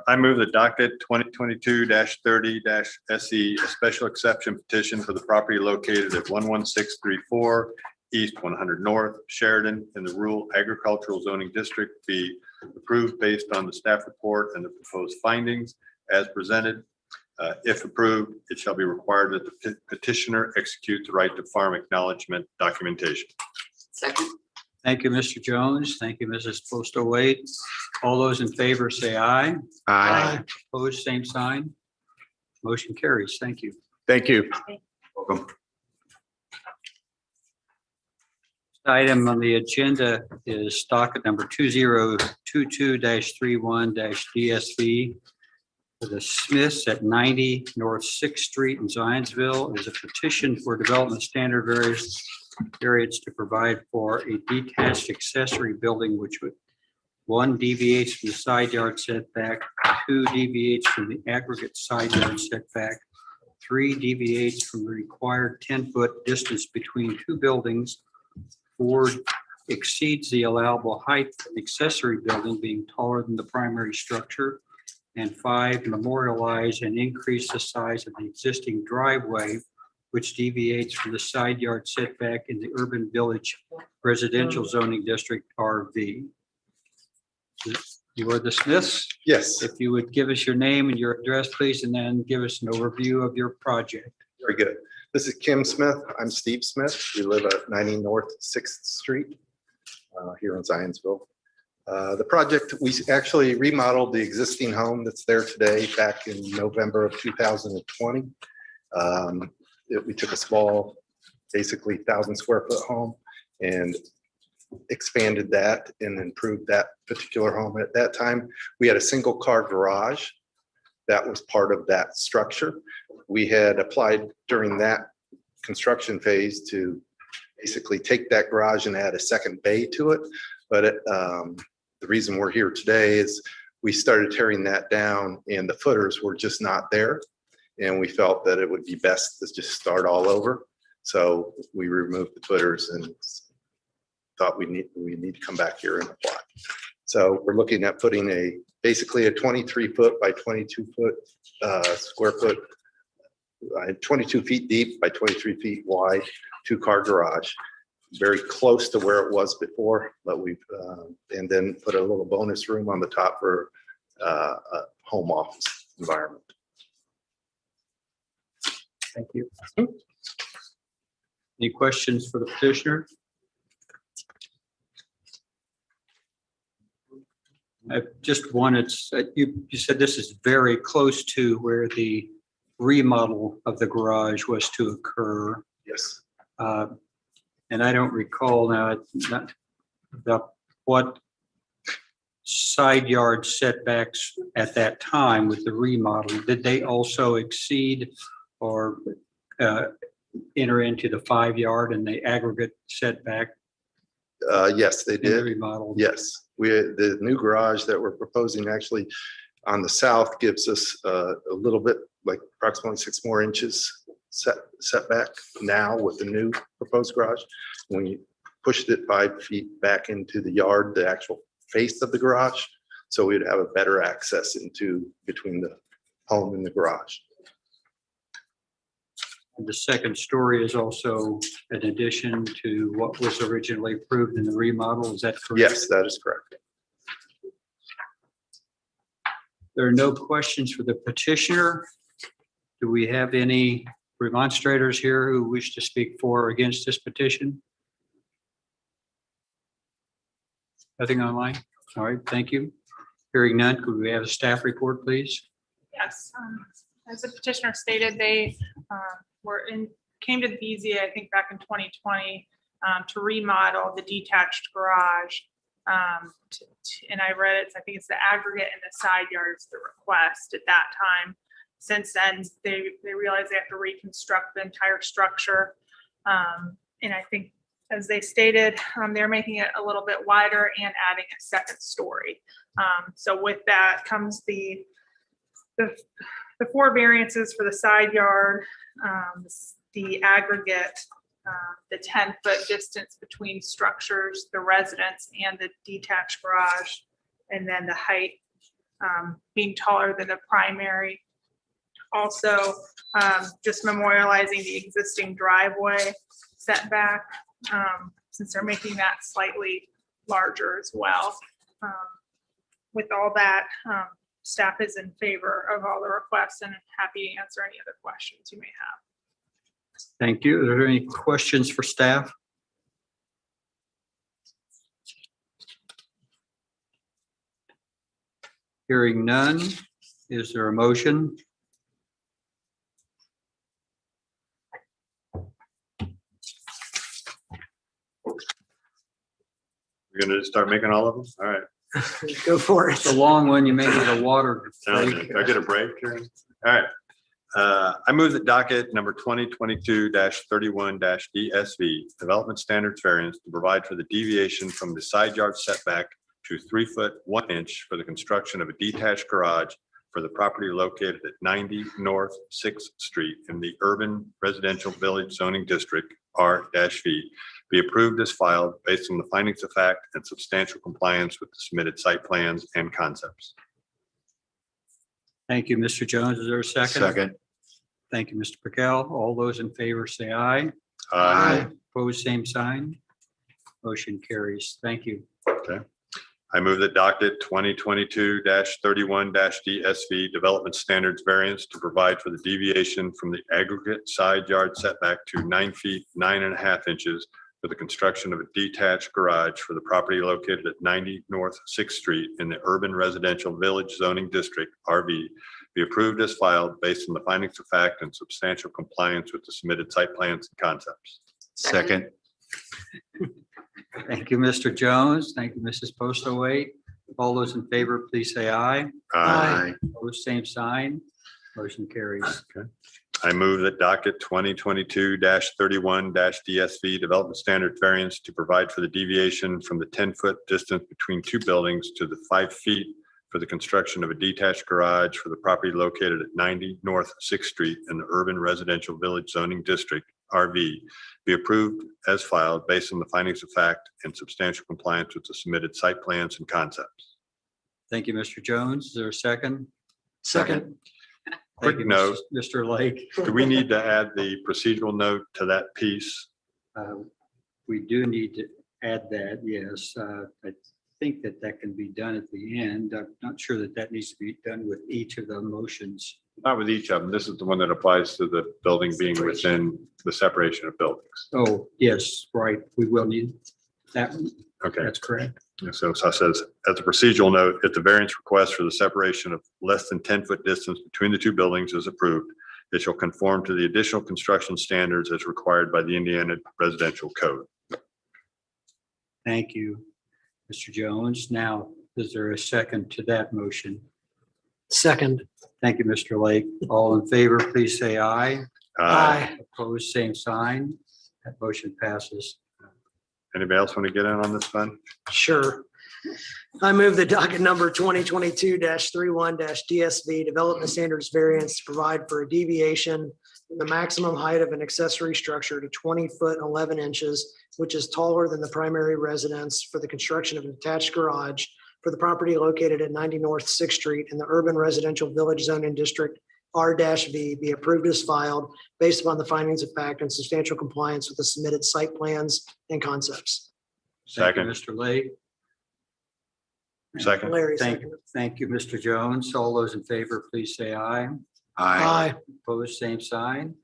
I move the docket 2022-30-SE, a special exception petition for the property located at 11634 East 100 North Sheridan in the Rural Agricultural Zoning District be approved based on the staff report and the proposed findings as presented. If approved, it shall be required that the petitioner execute the right to farm acknowledgement documentation. Second. Thank you, Mr. Jones. Thank you, Mrs. Postlethwaite. All those in favor say aye. Aye. Opposed, same sign. Motion carries. Thank you. Thank you. Welcome. Item on the agenda is docket number 2022-31-DSV for the Smiths at 90 North 6th Street in Zionsville. Is a petition for development standard variance to provide for a detached accessory building which would 1 deviates from the side yard setback, 2 deviates from the aggregate side yard setback, 3 deviates from the required 10-foot distance between 2 buildings, 4 exceeds the allowable height of the accessory building being taller than the primary structure, And 5, memorialize and increase the size of the existing driveway, which deviates from the side yard setback in the urban village residential zoning district RV. You are the Smiths. Yes, If you would give us your name and your address, please, and then give us an overview of your project. very good. This is Kim Smith. I'm Steve Smith. We live at 90 North 6th Street here in Zionsville. The project, we actually remodeled the existing home that's there today back in November of 2020. We took a small, basically 1,000 square foot home and expanded that and improved that particular home. At that time, we had a single car garage that was part of that structure. We had applied during that construction phase to basically take that garage and add a second bay to it. But the reason we're here today is we started tearing that down and the footers were just not there. And we felt that it would be best to just start all over. So we removed the footers and thought we need to come back here and apply. So we're looking at putting basically a 23 foot by 22 foot square foot, 22 feet deep by 23 feet wide, 2-car garage. Very close to where it was before, but we've, and then put a little bonus room on the top for a home office environment. Thank you. Any questions for the petitioner? I just wanted, you said this is very close to where the remodel of the garage was to occur. Yes. And I don't recall now what side yard setbacks at that time with the remodel. Did they also exceed or enter into the 5-yard and the aggregate setback? Yes, they in the did. remodel? Yes, the new garage that we're proposing actually on the south gives us a little bit, like approximately 6 more inches setback now with the new proposed garage. When you pushed it 5 feet back into the yard, the actual face of the garage, so we'd have a better access into between the home and the garage. And the second story is also an addition to what was originally approved in the remodel. Is that correct? Yes, that is correct. There are no questions for the petitioner. Do we have any remonstrators here who wish to speak for or against this petition? Nothing online? All right, thank you. Hearing none, could we have a staff report, please? Yes, as the petitioner stated, they came to the BZA, I think back in 2020, to remodel the detached garage. And I read it, I think it's the aggregate and the side yards, the request at that time. Since then, they realized they have to reconstruct the entire structure. And I think, as they stated, they're making it a little bit wider and adding a second story. So with that comes the 4 variances for the side yard, the aggregate, the 10-foot distance between structures, the residence and the detached garage, and then the height being taller than the primary. Also, just memorializing the existing driveway setback, since they're making that slightly larger as well. With all that, staff is in favor of all the requests and happy to answer any other questions you may have. Thank you. Are there any questions for staff? Hearing none, is there a motion? We're gonna just start making all of them? All right. Go for it. It's a long one. You may need a water break. Can I get a break here? All right. I move that docket number 2022-31-DSV, Development Standards Variance, to provide for the deviation from the side yard setback to 3 foot 1 inch for the construction of a detached garage for the property located at 90 North 6th Street in the Urban Residential Village Zoning District, R-V, be approved as filed based on the findings of fact and substantial compliance with the submitted site plans and concepts. Thank you, Mr. Jones. Is there a second? Second. Thank you, Mr. Piquel. All those in favor say aye. Aye. Opposed, same sign. Motion carries. Thank you. I move that docket 2022-31-DSV Development Standards Variance to provide for the deviation from the aggregate side yard setback to 9 feet, 9.5 inches for the construction of a detached garage for the property located at 90 North 6th Street in the Urban Residential Village Zoning District, RV, be approved as filed based on the findings of fact and substantial compliance with the submitted site plans and concepts. Second. Thank you, Mr. Jones. Thank you, Mrs. Postlewaite. All those in favor, please say aye. Aye. Opposed, same sign. Motion carries. I move that docket 2022-31-DSV Development Standards Variance to provide for the deviation from the 10-foot distance between two buildings to the 5 feet for the construction of a detached garage for the property located at 90 North 6th Street in the Urban Residential Village Zoning District, RV, be approved as filed based on the findings of fact and substantial compliance with the submitted site plans and concepts. Thank you, Mr. Jones. Is there a second? Second. Thank Quick you, note. Mr. Lake. Do we need to add the procedural note to that piece? We do need to add that, yes. I think that that can be done at the end. I'm not sure that that needs to be done with each of the motions. Not with each of them. This is the one that applies to the building being within the separation of buildings. Oh, yes, right. We will need that. Okay. That's correct. So it says, as a procedural note, if the variance request for the separation of less than 10-foot distance between the two buildings is approved, it shall conform to the additional construction standards as required by the Indiana Residential Code. Thank you, Mr. Jones. Now, is there a second to that motion? Second. Thank you, Mr. Lake. All in favor, please say aye. Aye. Opposed, same sign. That motion passes. Anybody else want to get in on this one? Sure. I move the docket number 2022-31-DSV Development Standards Variance to provide for a deviation in the maximum height of an accessory structure to 20 foot 11 inches, which is taller than the primary residence, for the construction of an attached garage for the property located at 90 North 6th Street in the Urban Residential Village Zoning District, R-V, be approved as filed based upon the findings of fact and substantial compliance with the submitted site plans and concepts. Thank you, Second. Mr. Lake. Second. Larry, Thank, second. thank you, Mr. Jones. All those in favor, please say aye. Aye. Opposed, same sign.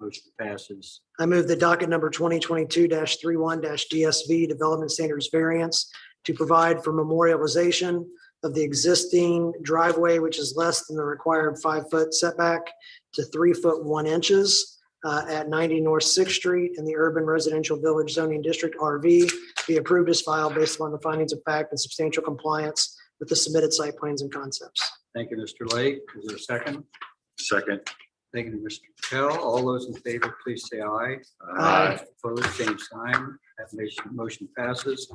Motion passes. I move the docket number 2022-31-DSV Development Standards Variance to provide for memorialization of the existing driveway, which is less than the required 5-foot setback, to 3 foot 1 inches at 90 North 6th Street in the Urban Residential Village Zoning District, RV, be approved as filed based upon the findings of fact and substantial compliance with the submitted site plans and concepts. Thank you, Mr. Lake. Is there a second? Second. Thank you, Mr. Patel. All those in favor, please say aye. Aye. Opposed, same sign. That motion passes.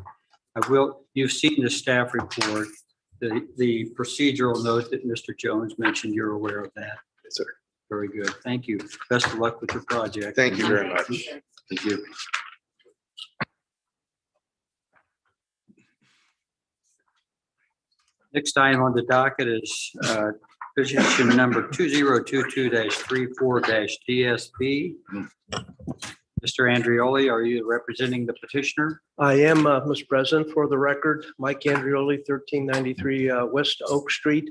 You've seen the staff report, the procedural note that Mr. Jones mentioned. You're aware of that. Yes, sir. Very good. Thank you. Best of luck with your project. Thank you very much. Thank you. Next item on the docket is petition number 2022-34-DSP. Mr. Andreoli, are you representing the petitioner? I am, Mr. President. For the record, Mike Andreoli, 1393 West Oak Street.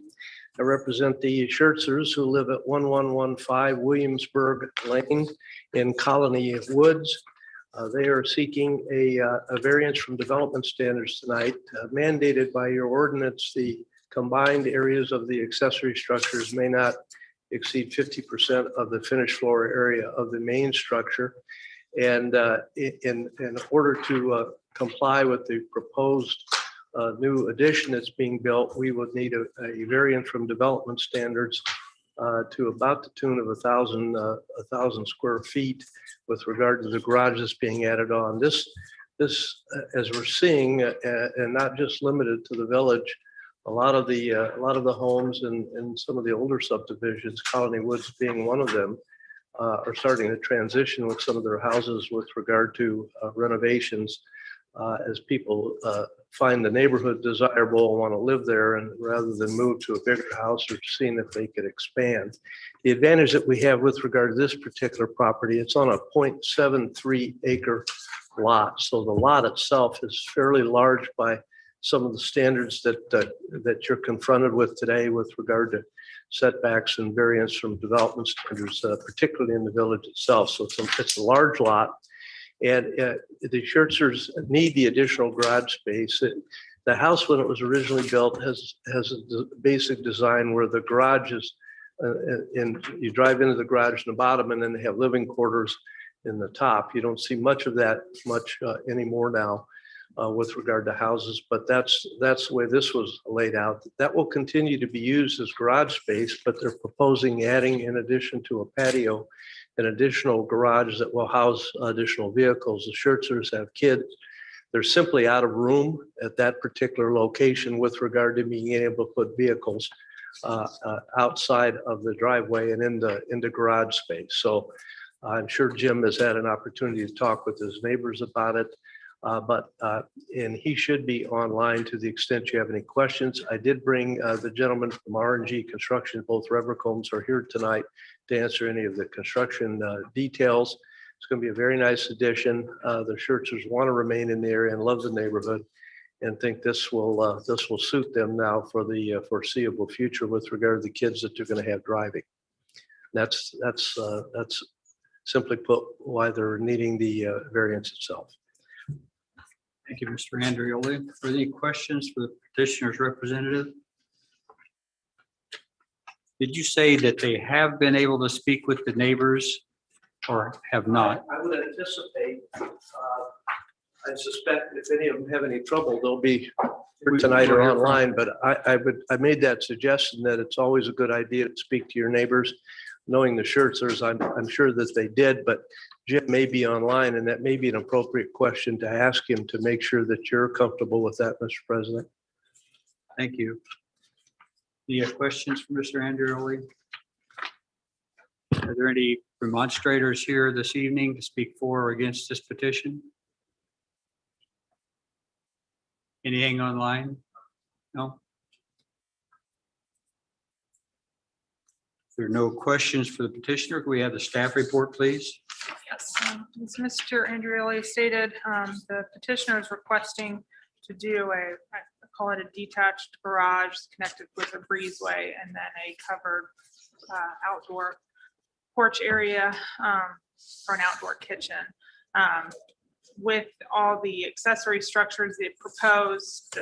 I represent the Schertzers who live at 1115 Williamsburg Lane in Colony Woods. They are seeking a variance from development standards tonight, mandated by your ordinance. The combined areas of the accessory structures may not exceed 50% of the finished floor area of the main structure. And in order to comply with the proposed new addition that's being built, we would need a variance from development standards to about the tune of 1,000 square feet with regard to the garages being added on. This, as we're seeing, and not just limited to the village, a lot of the homes in some of the older subdivisions, Colony Woods being one of them, are starting to transition with some of their houses with regard to renovations. as people find the neighborhood desirable and want to live there, and rather than move to a bigger house or seeing if they could expand. The advantage that we have with regard to this particular property, it's on a 0.73 acre lot. So the lot itself is fairly large by some of the standards that you're confronted with today with regard to setbacks and variance from development standards, particularly in the village itself. So it's a large lot. And the Schertzers need the additional garage space. The house, when it was originally built, has a basic design where the garage is, and you drive into the garage in the bottom, and then they have living quarters in the top. You don't see much of that anymore now with regard to houses, but that's the way this was laid out. That will continue to be used as garage space, but they're proposing adding, in addition to a patio, an additional garage that will house additional vehicles. The Schertzers have kids. They're simply out of room at that particular location with regard to being able to put vehicles outside of the driveway and into garage space. So I'm sure Jim has had an opportunity to talk with his neighbors about it. And he should be online to the extent you have any questions. I did bring the gentleman from R&G Construction, both Revercombs are here tonight to answer any of the construction details. It's going to be a very nice addition. The Schertzers want to remain in the area and love the neighborhood, and think this will suit them now for the foreseeable future with regard to the kids that they're going to have driving. That's simply put why they're needing the variance itself. Thank you, Mr. Andreoli. Are there any questions for the petitioner's representative? Did you say that they have been able to speak with the neighbors or have not? I would anticipate, I suspect if any of them have any trouble, they'll be here tonight or online, but I made that suggestion that it's always a good idea to speak to your neighbors. Knowing the Schertzers, I'm sure that they did, but Jim may be online, and that may be an appropriate question to ask him to make sure that you're comfortable with that, Mr. President. Thank you. Any questions for Mr. Andreoli? Are there any remonstrators here this evening to speak for or against this petition? Anything online? No? If there are no questions for the petitioner, can we have the staff report, please? Yes, as Mr. Andreoli stated, the petitioner is requesting to do I call it a detached garage connected with a breezeway and then a covered outdoor porch area for an outdoor kitchen. With all the accessory structures they proposed,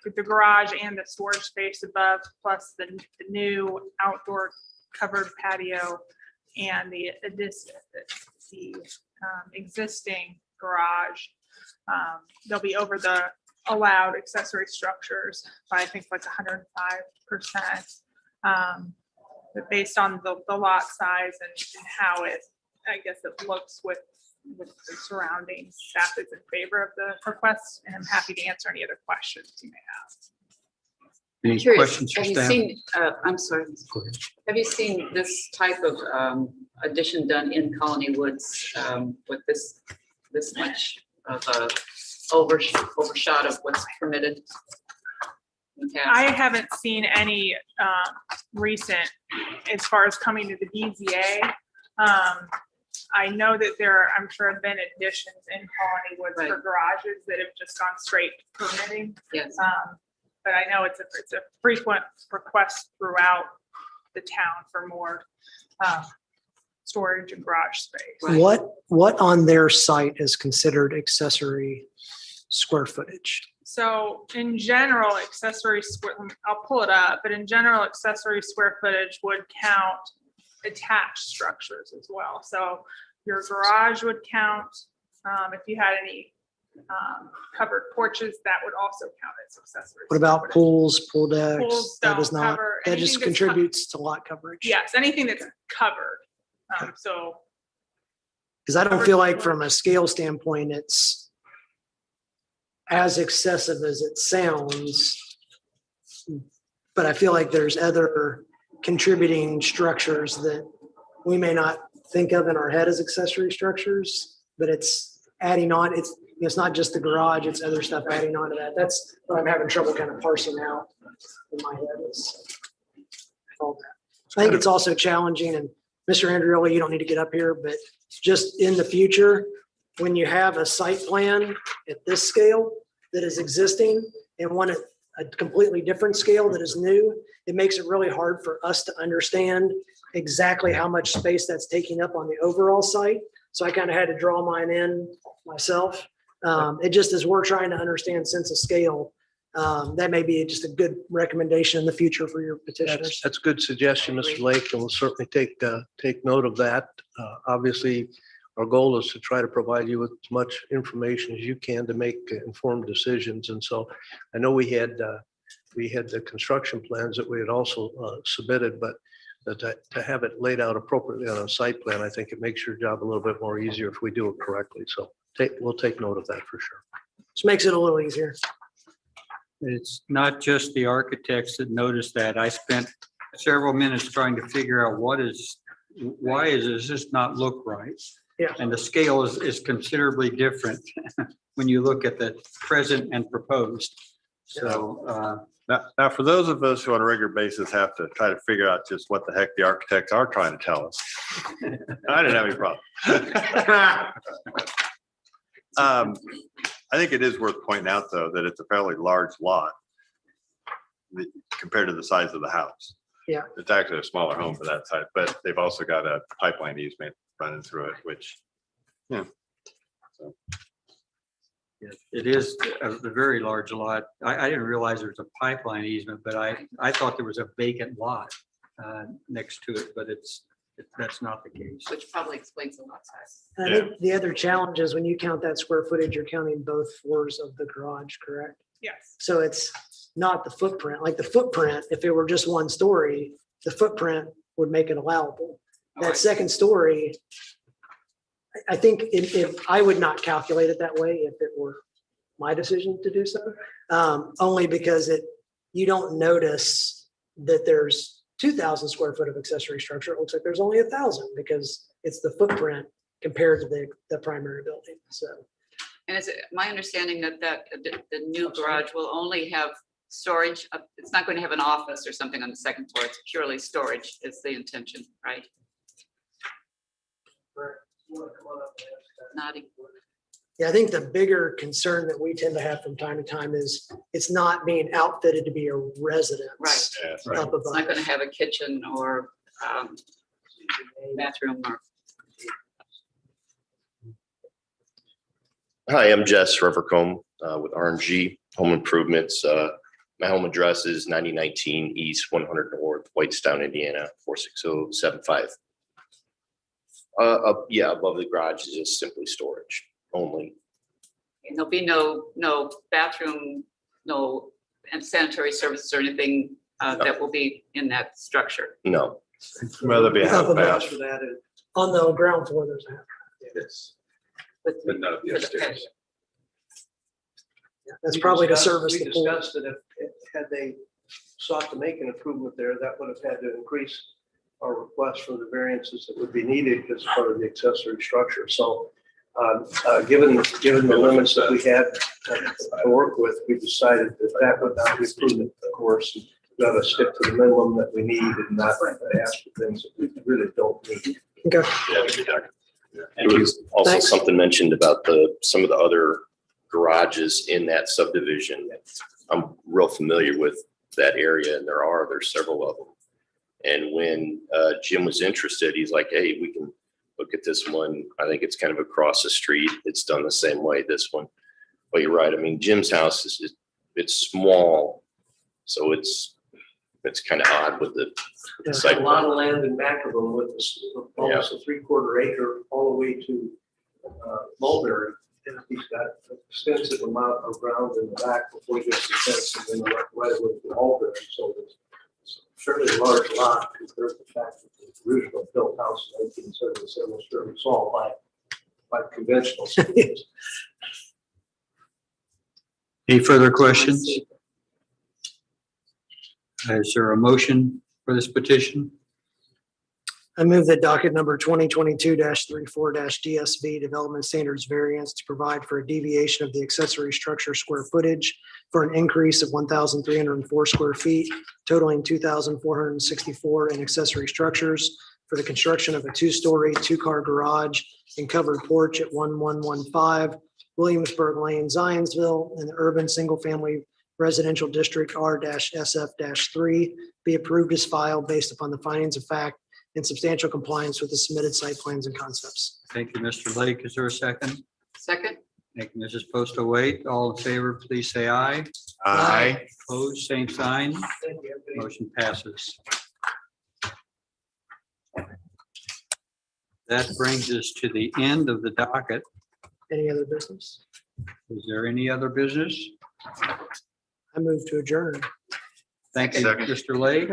the garage and the storage space above, plus the new outdoor covered patio and the existing garage, they'll be over the allowed accessory structures by I think like 105%. But based on the lot size and how it, I guess it looks with the surroundings, staff is in favor of the request, and I'm happy to answer any other questions you may have. Any Curious, questions for have you staff? seen, I'm sorry, have you seen this type of addition done in Colony Woods with this much of a overshot of what's permitted? I haven't seen any recent as far as coming to the BZA. I know that I'm sure have been additions in Colony Woods for garages that have just gone straight permitting. Yes. But I know it's a frequent request throughout the town for more storage and garage space. What on their site is considered accessory square footage? So in general, I'll pull it up, but in general, accessory square footage would count attached structures as well. So your garage would count. If you had any covered porches, that would also count as accessory. What about footage. pools, pool decks? Pools That is don't not, cover that anything just that's contributes to lot coverage. Yes, anything that's covered. So Because I don't feel like from a scale standpoint, it's as excessive as it sounds. But I feel like there's other contributing structures that we may not think of in our head as accessory structures, but it's adding on. It's not just the garage, it's other stuff adding on to that. That's what I'm having trouble kind of parsing out in my head is all that. I think it's also challenging, and Mr. Andreoli, you don't need to get up here, but just in the future, when you have a site plan at this scale that is existing and one at a completely different scale that is new, it makes it really hard for us to understand exactly how much space that's taking up on the overall site. So I kind of had to draw mine in myself. It just as we're trying to understand sense of scale, that may be just a good recommendation in the future for your petitioners. That's a good suggestion, Mr. Lake, and we'll certainly take note of that. Obviously, our goal is to try to provide you with as much information as you can to make informed decisions. And so I know we had the construction plans that we had also submitted, but to have it laid out appropriately on a site plan, I think it makes your job a little bit more easier if we do it correctly. So we'll take note of that for sure. Just makes it a little easier. It's not just the architects that noticed that. I spent several minutes trying to figure out why does this not look right? Yeah. And the scale is considerably different when you look at the present and proposed. So, Now, for those of us who on a regular basis have to try to figure out just what the heck the architects are trying to tell us, I didn't have any problem. I think it is worth pointing out, though, that it's a fairly large lot compared to the size of the house. Yeah. It's actually a smaller home for that site, but they've also got a pipeline easement running through it, which, yeah. So. it is a very large lot. I didn't realize there was a pipeline easement, but I thought there was a vacant lot next to it, but that's not the case. Which probably explains the lot size. I think the other challenge is when you count that square footage, you're counting both floors of the garage, correct? Yes. So it's not the footprint. Like the footprint, if it were just one story, the footprint would make it allowable. That second story, I think if I would not calculate it that way if it were my decision to do so. Only because you don't notice that there's 2,000 square foot of accessory structure. It looks like there's only 1,000 because it's the footprint compared to the primary building. So. And is it my understanding that the new garage will only have storage? It's not going to have an office or something on the second floor. It's purely storage is the intention, right? Nodding. Yeah, I think the bigger concern that we tend to have from time to time is it's not being outfitted to be a residence. Right. Yeah, that's right. Up above. It's not going to have a kitchen or bathroom or. Hi, I'm Jess Rivercombe with RMG Home Improvements. My home address is 9019 East 100 North, Whitestown, Indiana, 46075. Yeah, above the garage is just simply storage only. And there'll be no bathroom, no sanitary services or anything that will be in that structure. No. Well, there'll be a half Up above bath. for that, on the ground floor, there's a half. Yes. But none of the upstairs. That's probably to service We the pool. discussed that if had they sought to make an improvement there, that would have had to increase our request for the variances that would be needed as part of the accessory structure. So given the limits that we had to work with, we decided that would not be prudent, of course. We've got to stick to the minimum that we need and not ask for things that we really don't need. Okay. There was also Thanks. something mentioned about some of the other garages in that subdivision. I'm real familiar with that area, and there's several of them. And when Jim was interested, he's like, hey, we can look at this one. I think it's kind of across the street. It's done the same way, this one. But you're right. I mean, Jim's house it's small. So it's kind of odd with the There's site. a lot of land in back of them with almost a 3/4 acre all the way to Mulberry. And he's got an extensive amount of ground in the back before he gets the fence and then right away to Mulberry. So it's a fairly large lot compared to the fact that the original built house in 1877 was fairly small by conventional standards. Any further questions? Is there a motion for this petition? I move that docket number 2022-34-DSV Development Standards Variance to provide for a deviation of the accessory structure square footage for an increase of 1,304 square feet, totaling 2,464 in accessory structures for the construction of a two-story, two-car garage and covered porch at 1115 Williamsburg Lane, Zionsville, in the urban single-family residential district R-SF-3 be approved as filed based upon the findings of fact in substantial compliance with the submitted site plans and concepts. Thank you, Mr. Lake. Is there a second? Second, Thank you, Mrs. Postawait. All in favor, please say aye. Aye. Opposed, same sign. Motion passes. That brings us to the end of the docket. Any other business? Is there any other business? I move to adjourn. Thank you, Mr. Lake.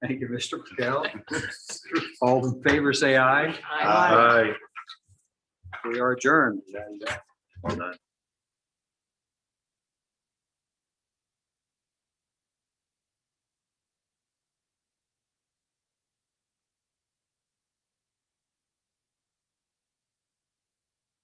Thank you, Mr. Patel. All in favor, say aye. Aye. We are adjourned. Well done.